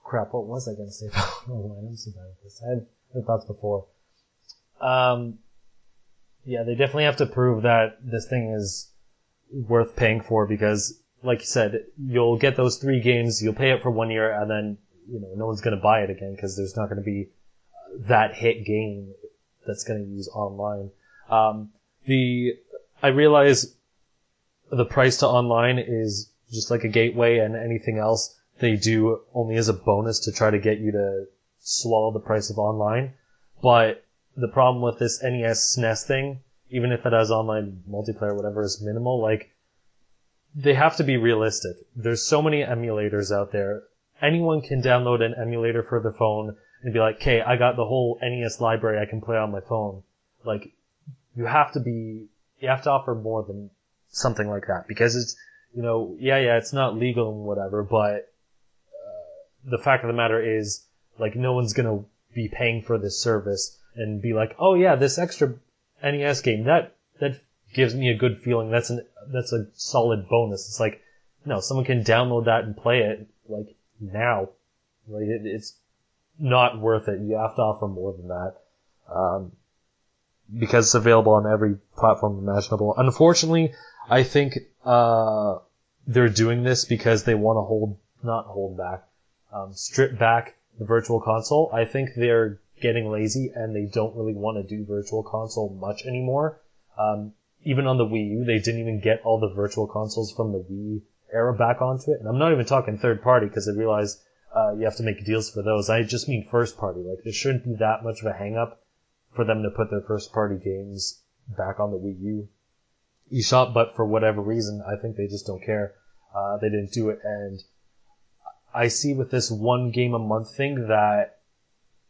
crap, what was I going to say about online? I'm so bad at this. I had thoughts before. Yeah, they definitely have to prove that this thing is worth paying for because, like you said, you'll get those 3 games, you'll pay it for 1 year, and then, no one's going to buy it again because there's not going to be that hit game that's going to use online. I realize the price to online is just like a gateway, and anything else they do only as a bonus to try to get you to swallow the price of online. But the problem with this NES SNES thing, even if it has online multiplayer, whatever, is minimal. Like, they have to be realistic. There's so many emulators out there. Anyone can download an emulator for their phone and be like, okay, I got the whole NES library I can play on my phone. Like, you have to offer more than something like that, because it's, it's not legal and whatever, but the fact of the matter is, like, no one's gonna be paying for this service and be like, oh yeah, this extra NES game, that gives me a good feeling. That's a solid bonus. It's like, no, someone can download that and play it, like, now. Like, it's not worth it. You have to offer more than that. Because it's available on every platform imaginable. Unfortunately, I think, they're doing this because they want to strip back the virtual console. I think they're getting lazy and they don't really want to do virtual console much anymore. Even on the Wii U, they didn't even get all the virtual consoles from the Wii era back onto it. And I'm not even talking third party because I realize you have to make deals for those. I just mean first party. Like, there shouldn't be that much of a hang up for them to put their first party games back on the Wii U eShop, but for whatever reason, I think they just don't care. They didn't do it, and I see with this 1 game a month thing that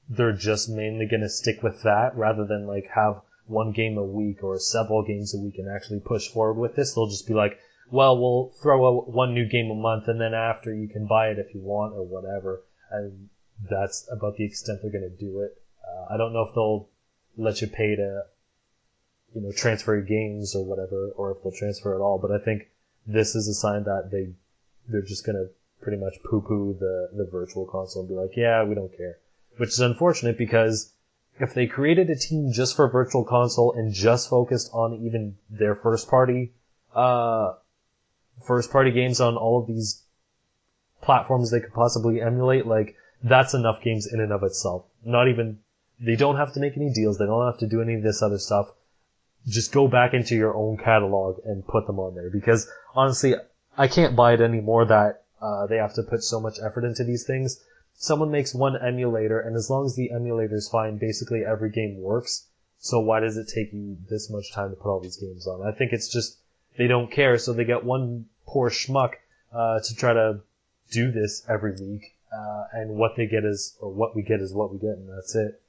they're just mainly going to stick with that rather than like have 1 game a week or several games a week and actually push forward with this. They'll just be like, well, we'll throw out 1 new game a month and then after you can buy it if you want or whatever. And that's about the extent they're going to do it. I don't know if they'll let you pay to, transfer your games or whatever, or if they'll transfer at all, but I think this is a sign that they're just going to pretty much poo-poo the virtual console and be like, yeah, we don't care. Which is unfortunate because if they created a team just for virtual console and just focused on even their first party games on all of these platforms they could possibly emulate, like, that's enough games in and of itself. They don't have to make any deals, they don't have to do any of this other stuff. Just go back into your own catalog and put them on there, because honestly, I can't buy it anymore that they have to put so much effort into these things. Someone makes 1 emulator, and as long as the emulator's fine, basically every game works. So why does it take you this much time to put all these games on? I think it's just they don't care, so they get 1 poor schmuck to try to do this every week, and what we get is what we get, and that's it.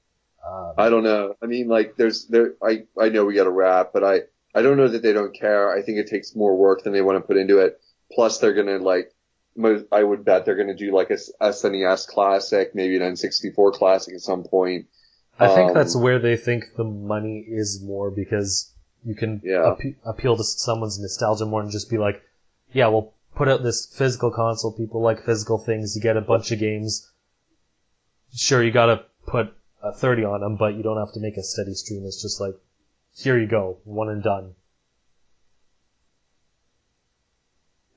I don't know. I mean, like, I know we got to wrap, but I don't know that they don't care. I think it takes more work than they want to put into it. Plus, they're gonna I would bet they're gonna do like a SNES classic, maybe an N64 classic at some point. I think that's where they think the money is more, because you can appeal to someone's nostalgia more and just be like, yeah, we'll put out this physical console. People like physical things. You get a bunch of games. Sure, you gotta put a 30 on them, but you don't have to make a steady stream. It's just like, here you go, 1 and done.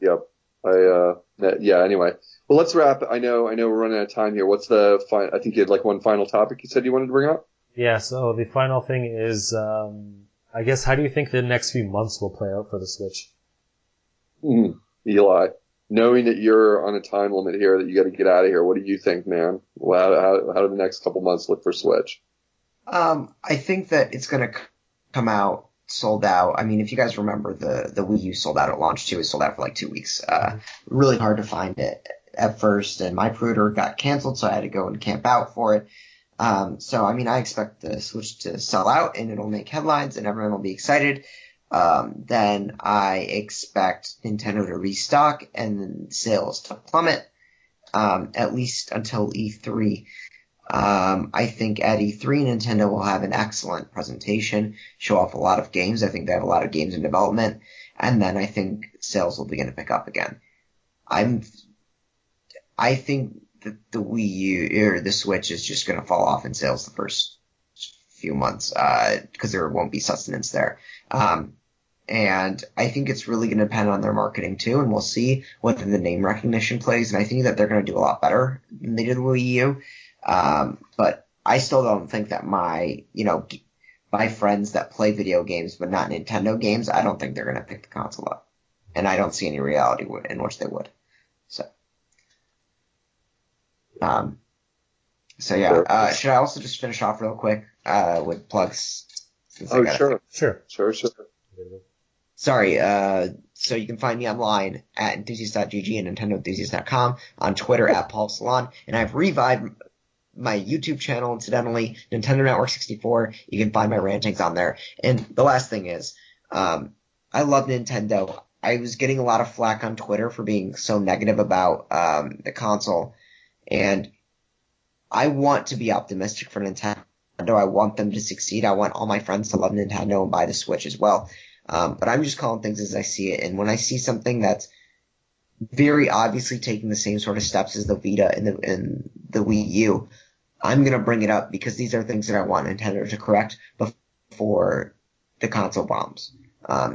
Yep. Anyway. Well, let's wrap. I know we're running out of time here. What's I think you had like 1 final topic you said you wanted to bring up? Yeah, so the final thing is, I guess, how do you think the next few months will play out for the Switch? Eli, knowing that you're on a time limit here, that you got to get out of here, what do you think, man? How do the next couple months look for Switch? I think that it's going to come out sold out. I mean, if you guys remember, the Wii U sold out at launch too. It sold out for like 2 weeks. Really hard to find it at first, and my pre-order got canceled, so I had to go and camp out for it. So, I mean, I expect the Switch to sell out, and it'll make headlines, and everyone will be excited. Then I expect Nintendo to restock and then sales to plummet, at least until E3. I think at E3, Nintendo will have an excellent presentation, show off a lot of games. I think they have a lot of games in development, and then I think sales will begin to pick up again. I think that the Wii U or the Switch is just going to fall off in sales the first few months, because there won't be sustenance there. And I think it's really going to depend on their marketing too, and we'll see whether the name recognition plays. And I think that they're going to do a lot better than they did with Wii U. But I still don't think that my friends that play video games but not Nintendo games, I don't think they're going to pick the console up. And I don't see any reality in which they would. So yeah. Should I also just finish off real quick with plugs? Oh, sure. Sure. Sorry, so you can find me online at enthusiast.gg and nintendoenthusiast.com, on Twitter at Paul Salon, and I've revived my YouTube channel, incidentally, Nintendo Network 64. You can find my rantings on there. And the last thing is, I love Nintendo. I was getting a lot of flack on Twitter for being so negative about the console, and I want to be optimistic for Nintendo. I want them to succeed. I want all my friends to love Nintendo and buy the Switch as well. But I'm just calling things as I see it. And when I see something that's very obviously taking the same sort of steps as the Vita and the Wii U, I'm going to bring it up because these are things that I want Nintendo to correct before the console bombs.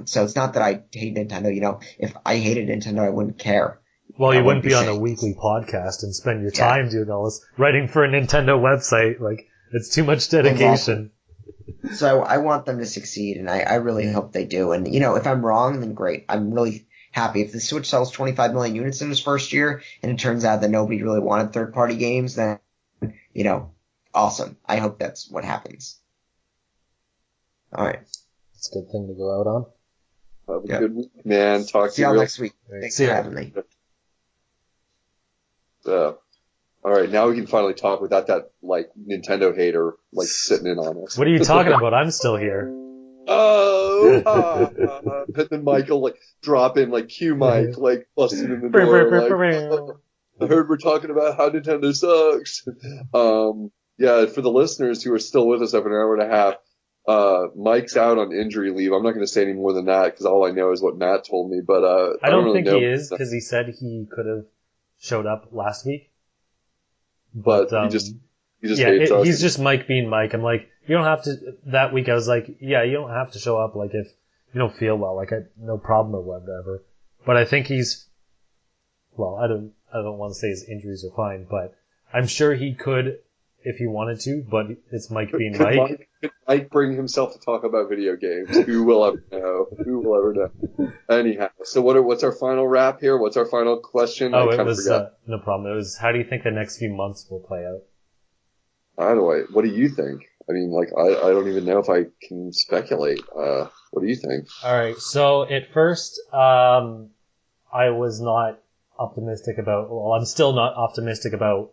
So it's not that I hate Nintendo. If I hated Nintendo, I wouldn't care. Well, you wouldn't be on a weekly podcast and spend your time doing all this, writing for a Nintendo website. Like, it's too much dedication. Exactly. So I want them to succeed, and I really hope they do. And, if I'm wrong, then great. I'm really happy. If the Switch sells 25 million units in its first year, and it turns out that nobody really wanted third-party games, then, awesome. I hope that's what happens. All right. It's a good thing to go out on. Have a good week, man. Talk See to you y'all next week. Right. Thanks See for ya. having me. All right, now we can finally talk without that Nintendo hater sitting in on us. What are you talking about? I'm still here. And then Michael drop in Q Mike busting in the door I heard we're talking about how Nintendo sucks. Yeah, for the listeners who are still with us after an hour and a half, Mike's out on injury leave. I'm not going to say any more than that because all I know is what Matt told me. But I don't really think he is because he said he could have showed up last week. But he just hates us. He's just Mike being Mike. I'm like, you don't have to. That week I was like, yeah, you don't have to show up. If you don't feel well, no problem or whatever. But I think I don't want to say his injuries are fine, but I'm sure he could if he wanted to. But it's Mike being Mike. Could Mike bring himself to talk about video games? Who will ever know? Who will ever know? Anyhow, so what's our final wrap here? What's our final question? Oh, it was no problem. It was, how do you think the next few months will play out? What do you think? I mean, I don't even know if I can speculate. What do you think? All right. So at first, I was not optimistic about. Well, I'm still not optimistic about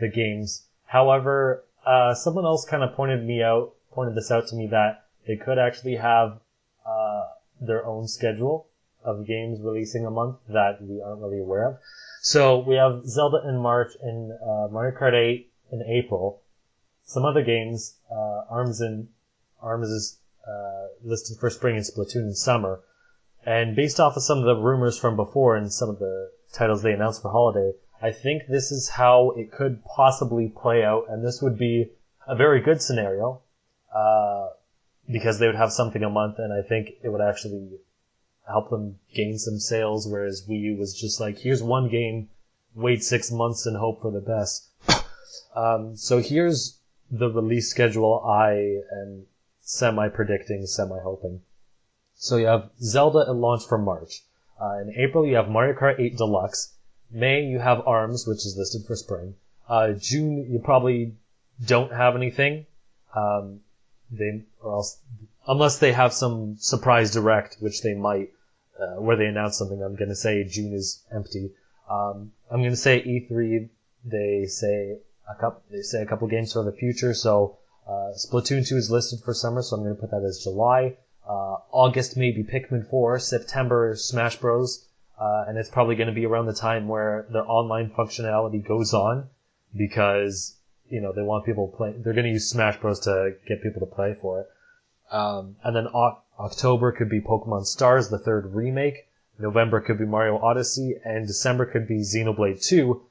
the games. However, someone else kind of pointed this out to me that they could actually have their own schedule of games releasing a month that we aren't really aware of. So we have Zelda in March and Mario Kart 8 in April. Some other games, ARMS is listed for spring and Splatoon in summer. And based off of some of the rumors from before and some of the titles they announced for holiday, I think this is how it could possibly play out, and this would be a very good scenario, because they would have something a month, and I think it would actually help them gain some sales, whereas Wii U was just here's one game, wait 6 months and hope for the best. So here's the release schedule I am semi-predicting, semi-hoping. So you have Zelda at launch for March. In April, you have Mario Kart 8 Deluxe. May, you have ARMS, which is listed for spring. June, you probably don't have anything. Unless they have some surprise direct, which they might, where they announce something. I'm going to say June is empty. I'm going to say E3. They say a couple games for the future. So Splatoon 2 is listed for summer, so I'm going to put that as July. August maybe Pikmin 4. September Smash Bros. And it's probably going to be around the time where their online functionality goes on, because they want people playing. They're going to use Smash Bros. To get people to play for it. And then October could be Pokemon Stars, the third remake. November could be Mario Odyssey, and December could be Xenoblade 2,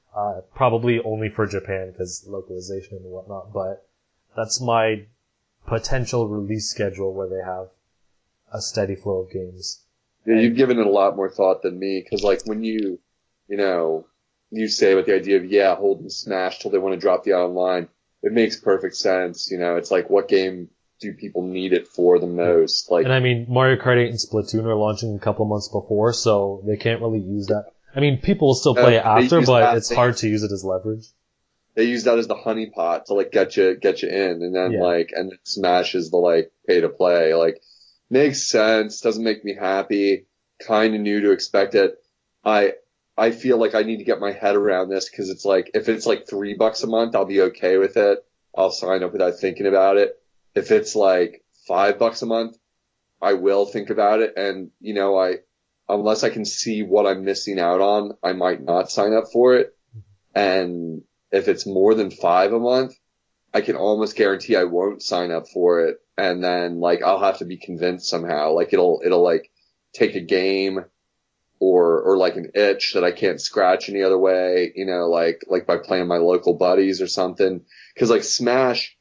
probably only for Japan because localization and whatnot. But that's my potential release schedule where they have a steady flow of games. Yeah, you've given it a lot more thought than me, because like when you say with the idea of, yeah, holding Smash till they want to drop the online, it makes perfect sense. It's like, what game do people need it for the most? Like, And I mean, Mario Kart 8 and Splatoon are launching a couple months before, so they can't really use that. I mean, people will still play it after, but it's hard to use it as leverage. They use that as the honeypot to like get you in, and then and then Smash is the like pay to play. Like, makes sense. Doesn't make me happy. Kind of new to expect it. I feel like I need to get my head around this, because it's like, if it's like $3 a month, I'll be okay with it. I'll sign up without thinking about it. If it's like $5 a month, I will think about it. And, unless I can see what I'm missing out on, I might not sign up for it. And if it's more than $5 a month, I can almost guarantee I won't sign up for it. And then like, I'll have to be convinced somehow. Like it'll like take a game or like an itch that I can't scratch any other way, like by playing my local buddies or something. Cause like Smash,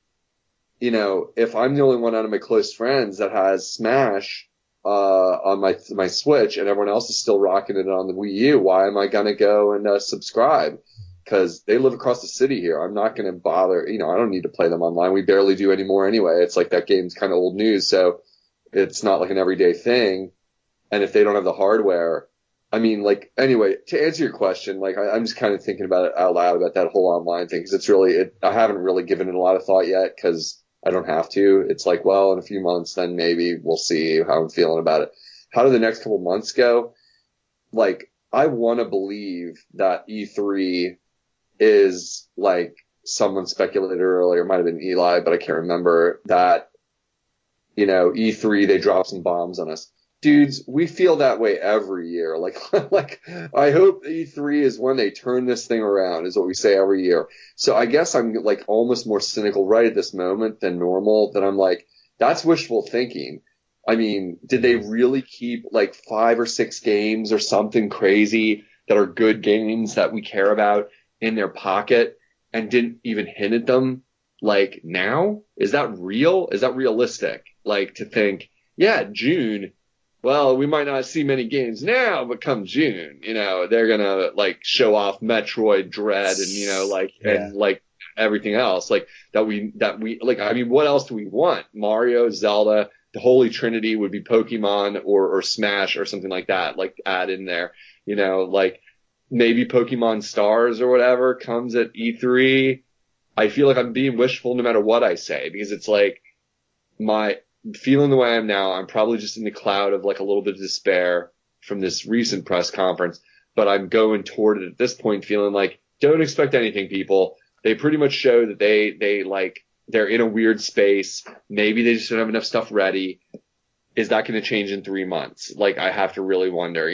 if I'm the only one out of my close friends that has Smash, on my Switch, and everyone else is still rocking it on the Wii U, why am I going to go and subscribe? Cause they live across the city here. I'm not going to bother, I don't need to play them online. We barely do anymore anyway. It's like that game's kind of old news. So it's not like an everyday thing. And if they don't have the hardware, I mean, like, anyway, to answer your question, like, I'm just kind of thinking about it out loud about that whole online thing, because it's really, I haven't really given it a lot of thought yet, because I don't have to. It's like, well, in a few months, then maybe we'll see how I'm feeling about it. How do the next couple months go? Like, I want to believe that E3 is, like, someone speculated earlier, it might have been Eli, but I can't remember, that, E3, they drop some bombs on us. Dudes, we feel that way every year. Like, I hope E3 is when they turn this thing around, is what we say every year. So I guess I'm like almost more cynical right at this moment than normal, that I'm like, that's wishful thinking. I mean, did they really keep like 5 or 6 games or something crazy that are good games that we care about in their pocket and didn't even hint at them? Like, now? Is that real? Is that realistic? Like, to think, yeah, June, well, we might not see many games now, but come June, they're gonna like show off Metroid Dread and, and like everything else, like that we like, I mean, what else do we want? Mario, Zelda, the Holy Trinity would be Pokemon or Smash or something like that, like add in there, like maybe Pokemon Stars or whatever comes at E3. I feel like I'm being wishful no matter what I say, because it's like, my feeling the way I am now, I'm probably just in the cloud of like a little bit of despair from this recent press conference, but I'm going toward it at this point feeling like, don't expect anything, people. They pretty much show that they're in a weird space. Maybe they just don't have enough stuff ready. Is that going to change in 3 months? Like, I have to really wonder, or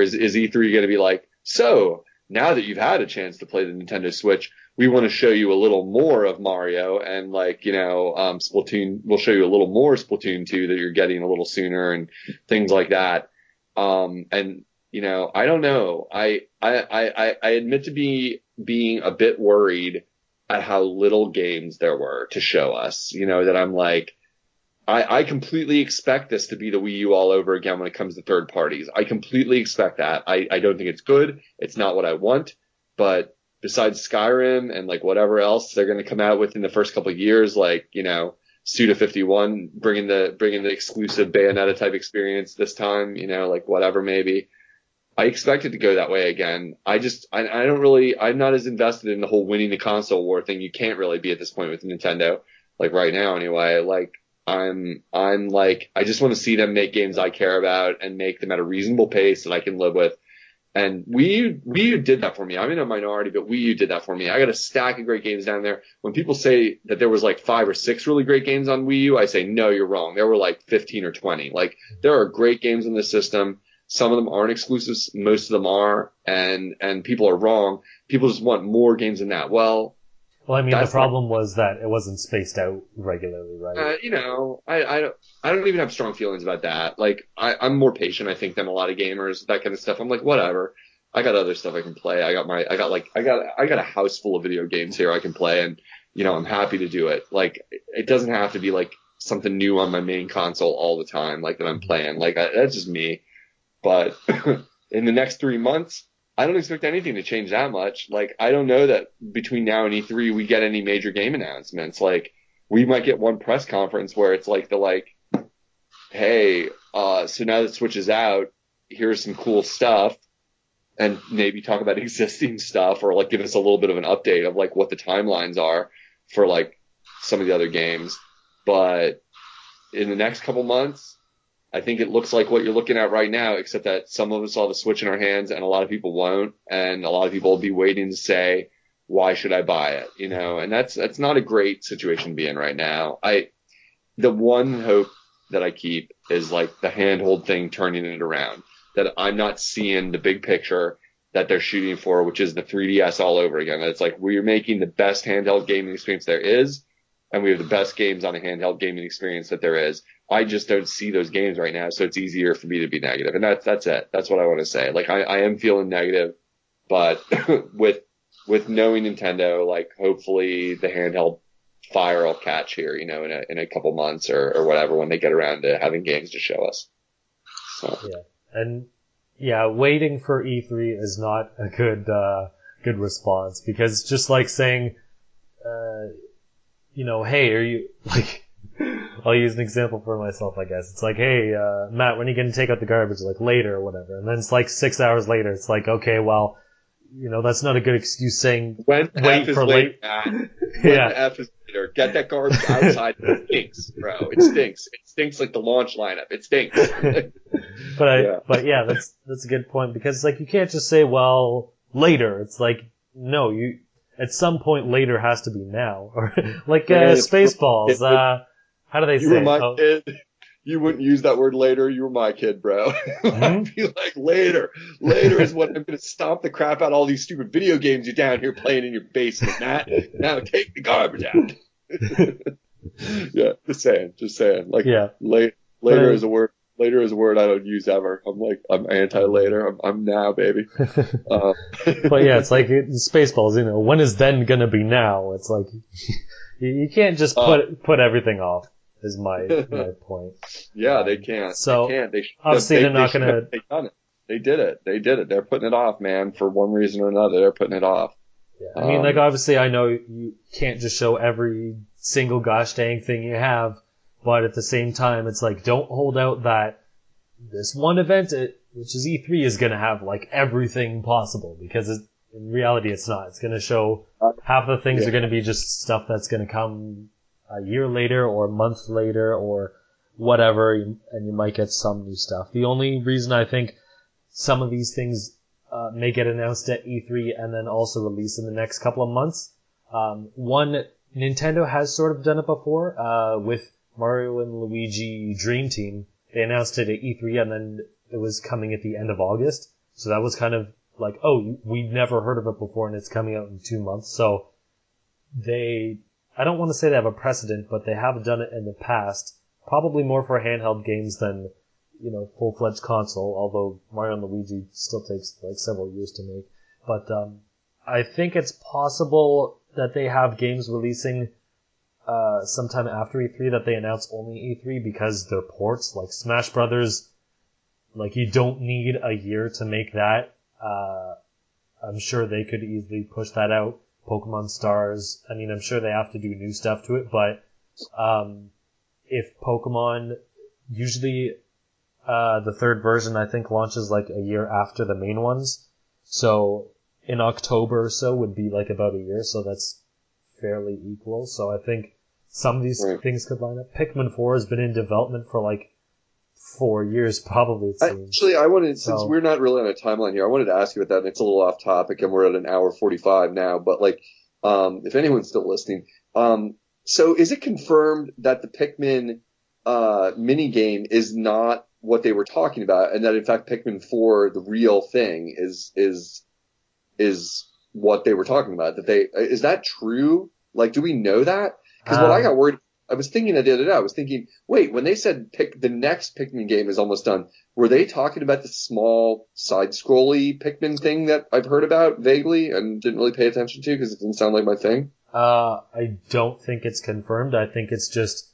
is E3 going to be like, so now that you've had a chance to play the Nintendo Switch, we want to show you a little more of Mario, and Splatoon, we'll show you a little more Splatoon 2 that you're getting a little sooner and things like that. I don't know. I admit to being a bit worried at how little games there were to show us, that I'm like, I completely expect this to be the Wii U all over again when it comes to third parties. I completely expect that. I don't think it's good. It's not what I want, but besides Skyrim and like whatever else they're going to come out with in the first couple of years, like, Suda 51, bringing the exclusive Bayonetta type experience this time, like whatever, maybe. I expect it to go that way again. I'm not as invested in the whole winning the console war thing. You can't really be at this point with Nintendo, like right now anyway. Like, I'm like, I just want to see them make games I care about and make them at a reasonable pace that I can live with. And Wii U did that for me. I'm in a minority, but Wii U did that for me. I got a stack of great games down there. When people say that there was like 5 or 6 really great games on Wii U, I say, no, you're wrong. There were like 15 or 20. Like, there are great games in the system. Some of them aren't exclusives. Most of them are. And people are wrong. People just want more games than that. Well, I mean, the problem was that it wasn't spaced out regularly, right? I don't even have strong feelings about that. Like, I'm more patient, I think, than a lot of gamers, that kind of stuff. I'm like, whatever. I got other stuff I can play. I got a house full of video games here I can play, and I'm happy to do it. Like, it doesn't have to be like something new on my main console all the time, like that I'm playing. Like, that's just me. But in the next 3 months, I don't expect anything to change that much. Like, I don't know that between now and E3 we get any major game announcements. Like, we might get one press conference where it's like hey, so now that Switch is out, here's some cool stuff, and maybe talk about existing stuff, or like give us a little bit of an update of like what the timelines are for like some of the other games. But in the next couple months, I think it looks like what you're looking at right now, except that some of us will have a Switch in our hands and a lot of people won't, and a lot of people will be waiting to say, why should I buy it? And that's not a great situation to be in right now. The one hope that I keep is like the handhold thing, turning it around, that I'm not seeing the big picture that they're shooting for, which is the 3DS all over again. It's like, we're making the best handheld gaming experience there is, and we have the best games on a handheld gaming experience that there is. I just don't see those games right now, so it's easier for me to be negative. And that's it. That's what I want to say. Like, I am feeling negative, but with knowing Nintendo, like, hopefully the handheld fire will catch here, in a couple months or whatever, when they get around to having games to show us. So. Yeah. And yeah, waiting for E3 is not a good response, because it's just like saying, hey, are you, like, I'll use an example for myself, I guess. It's like, hey, Matt, when are you going to take out the garbage? Like, later or whatever. And then it's like 6 hours later. It's like, okay, well, that's not a good excuse saying when wait for late. Matt. When Yeah. F is later. Get that garbage outside. It stinks, bro. It stinks. It stinks like the launch lineup. It stinks. But yeah, that's a good point, because it's like, you can't just say, well, later. It's like, no, at some point later has to be now. Or like Spaceballs. How do they say? You were my kid. You wouldn't use that word later. You were my kid, bro. I'd be like, later. Later is when I'm going to stomp the crap out of all these stupid video games you're down here playing in your basement, Matt. Now take the garbage out. Yeah, just saying. Like, yeah. Later is a word. Later is a word I don't use ever. I'm anti-later. I'm now, baby. But yeah, it's like Spaceballs, when is then gonna be now? It's like, you can't just put everything off, is my point. Yeah, they can't. So, they can't. obviously they're not gonna... They done it. They did it. They're putting it off, man, for one reason or another. They're putting it off. Yeah. I mean, like, obviously I know you can't just show every single gosh dang thing you have, but at the same time, it's like, don't hold out that this one event, which is E3, is going to have, like, everything possible, because in reality it's not. It's going to show half the things are going to be just stuff that's going to come a year later or a month later or whatever, and you might get some new stuff. The only reason I think some of these things may get announced at E3 and then also released in the next couple of months. One, Nintendo has sort of done it before, with Mario and Luigi Dream Team. They announced it at E3 and then it was coming at the end of August. So that was kind of like, oh, we've never heard of it before and it's coming out in 2 months. So I don't want to say they have a precedent, but they have done it in the past. Probably more for handheld games than, full-fledged console, although Mario and Luigi still takes like several years to make. But I think it's possible that they have games releasing sometime after E3 that they announce only E3, because they're ports, like Smash Brothers. Like, you don't need a year to make that. I'm sure they could easily push that out. Pokemon Stars, I mean, I'm sure they have to do new stuff to it, but if Pokemon, usually the third version, I think, launches like a year after the main ones. So in October or so would be like about a year, so that's fairly equal. So I think some of these things could line up. Pikmin 4 has been in development for like 4 years, probably, it seems. Actually, I wanted, since we're not really on a timeline here, I wanted to ask you about that, and it's a little off topic, and we're at an hour 45 now, but like, if anyone's still listening, so is it confirmed that the Pikmin mini game is not what they were talking about, and that in fact Pikmin 4, the real thing, is what they were talking about? Is that true? Like, do we know that? Because what I got worried, I was thinking the other day, I was thinking, wait, when they said the next Pikmin game is almost done, were they talking about the small side-scrolly Pikmin thing that I've heard about vaguely and didn't really pay attention to because it didn't sound like my thing? I don't think it's confirmed. I think it's just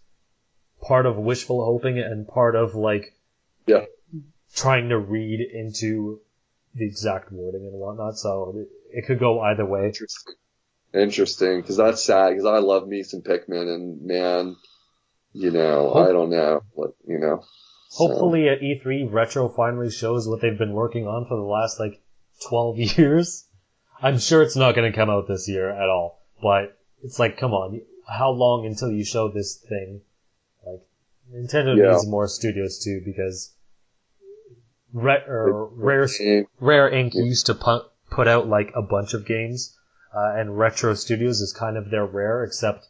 part of wishful hoping and part of like trying to read into the exact wording and whatnot. So it could go either way. Interesting, because that's sad. Because I love me some Pikmin, and man, you know, I don't know what you know. Hopefully at E3, Retro finally shows what they've been working on for the last, like, 12 years. I'm sure it's not going to come out this year at all, but it's like, come on, how long until you show this thing? Like, Nintendo needs more studios too, because Rare Inc. used to put out, like, a bunch of games, and Retro Studios is kind of their Rare, except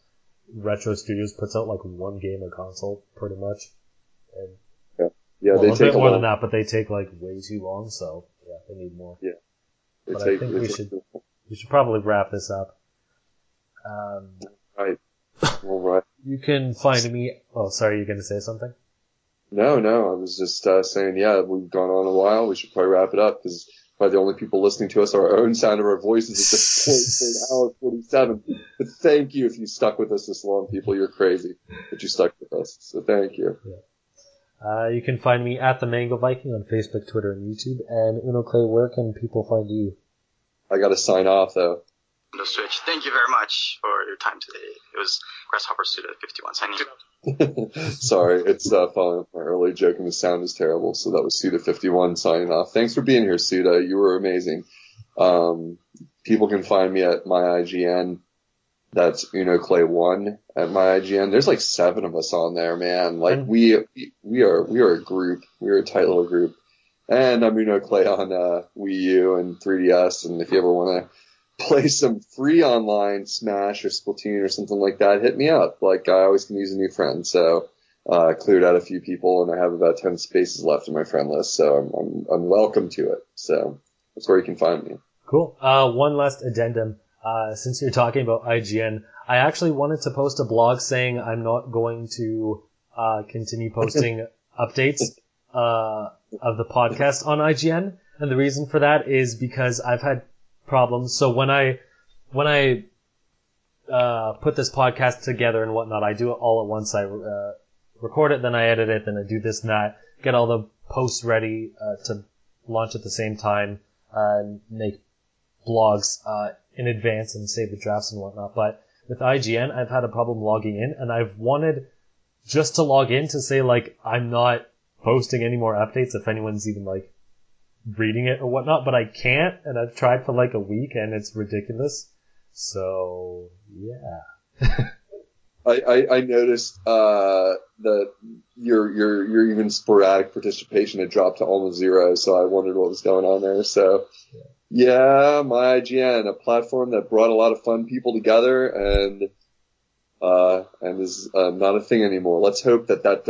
Retro Studios puts out, like, one game a console, pretty much. And yeah, well, they a take bit more than that, but they take like way too long, so yeah, they need more. Yeah, but I think we should probably wrap this up. Right. All right. You can find me. Oh, sorry, you're going to say something? No, I was just saying, yeah, we've gone on a while. We should probably wrap it up because probably the only people listening to us are our own sound of our voices at this point for an hour 47. But thank you if you stuck with us this long, people. You're crazy, but you stuck with us. So thank you. Yeah. You can find me at the Mango Viking on Facebook, Twitter, and YouTube. And Uno Clay, where can people find you? I got to sign off though. No Switch. Thank you very much for your time today. It was Grasshopper Student 51 signing off. Sorry, it's following up my earlier joke and the sound is terrible. So that was Suda51 signing off. Thanks for being here, Suda. You were amazing. People can find me at my IGN. That's UnoClay1 at my IGN. There's like 7 of us on there, man. Like we are a group. We are a tight little group. And I'm UnoClay on Wii U and 3DS. And if you ever want to play some free online Smash or Splatoon or something like that, hit me up. Like I always can use a new friend. So cleared out a few people, and I have about 10 spaces left in my friend list. So I'm welcome to it. So that's where you can find me. Cool. One last addendum. Since you're talking about IGN, I actually wanted to post a blog saying I'm not going to continue posting updates of the podcast on IGN, and the reason for that is because I've had problems. So when I put this podcast together and whatnot, I do it all at once. I record it, then I edit it, then I do this and that, get all the posts ready to launch at the same time, and make blogs in advance and save the drafts and whatnot. But with IGN, I've had a problem logging in, and I've wanted just to log in to say, like, I'm not posting any more updates if anyone's even, like, reading it or whatnot, but I can't, and I've tried for, like, a week, and it's ridiculous. So, yeah. I noticed that your even sporadic participation had dropped to almost 0, so I wondered what was going on there. So, yeah, my IGN, a platform that brought a lot of fun people together and is not a thing anymore. Let's hope that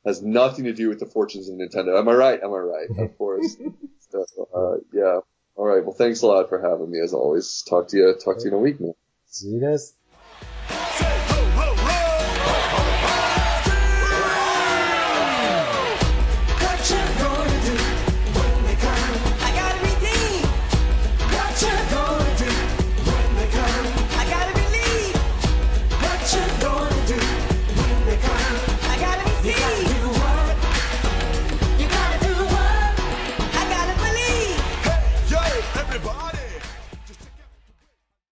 has nothing to do with the fortunes of Nintendo. Am I right? Of course. So, yeah. All right. Well, thanks a lot for having me as always. Talk to you in a week, man. See you guys.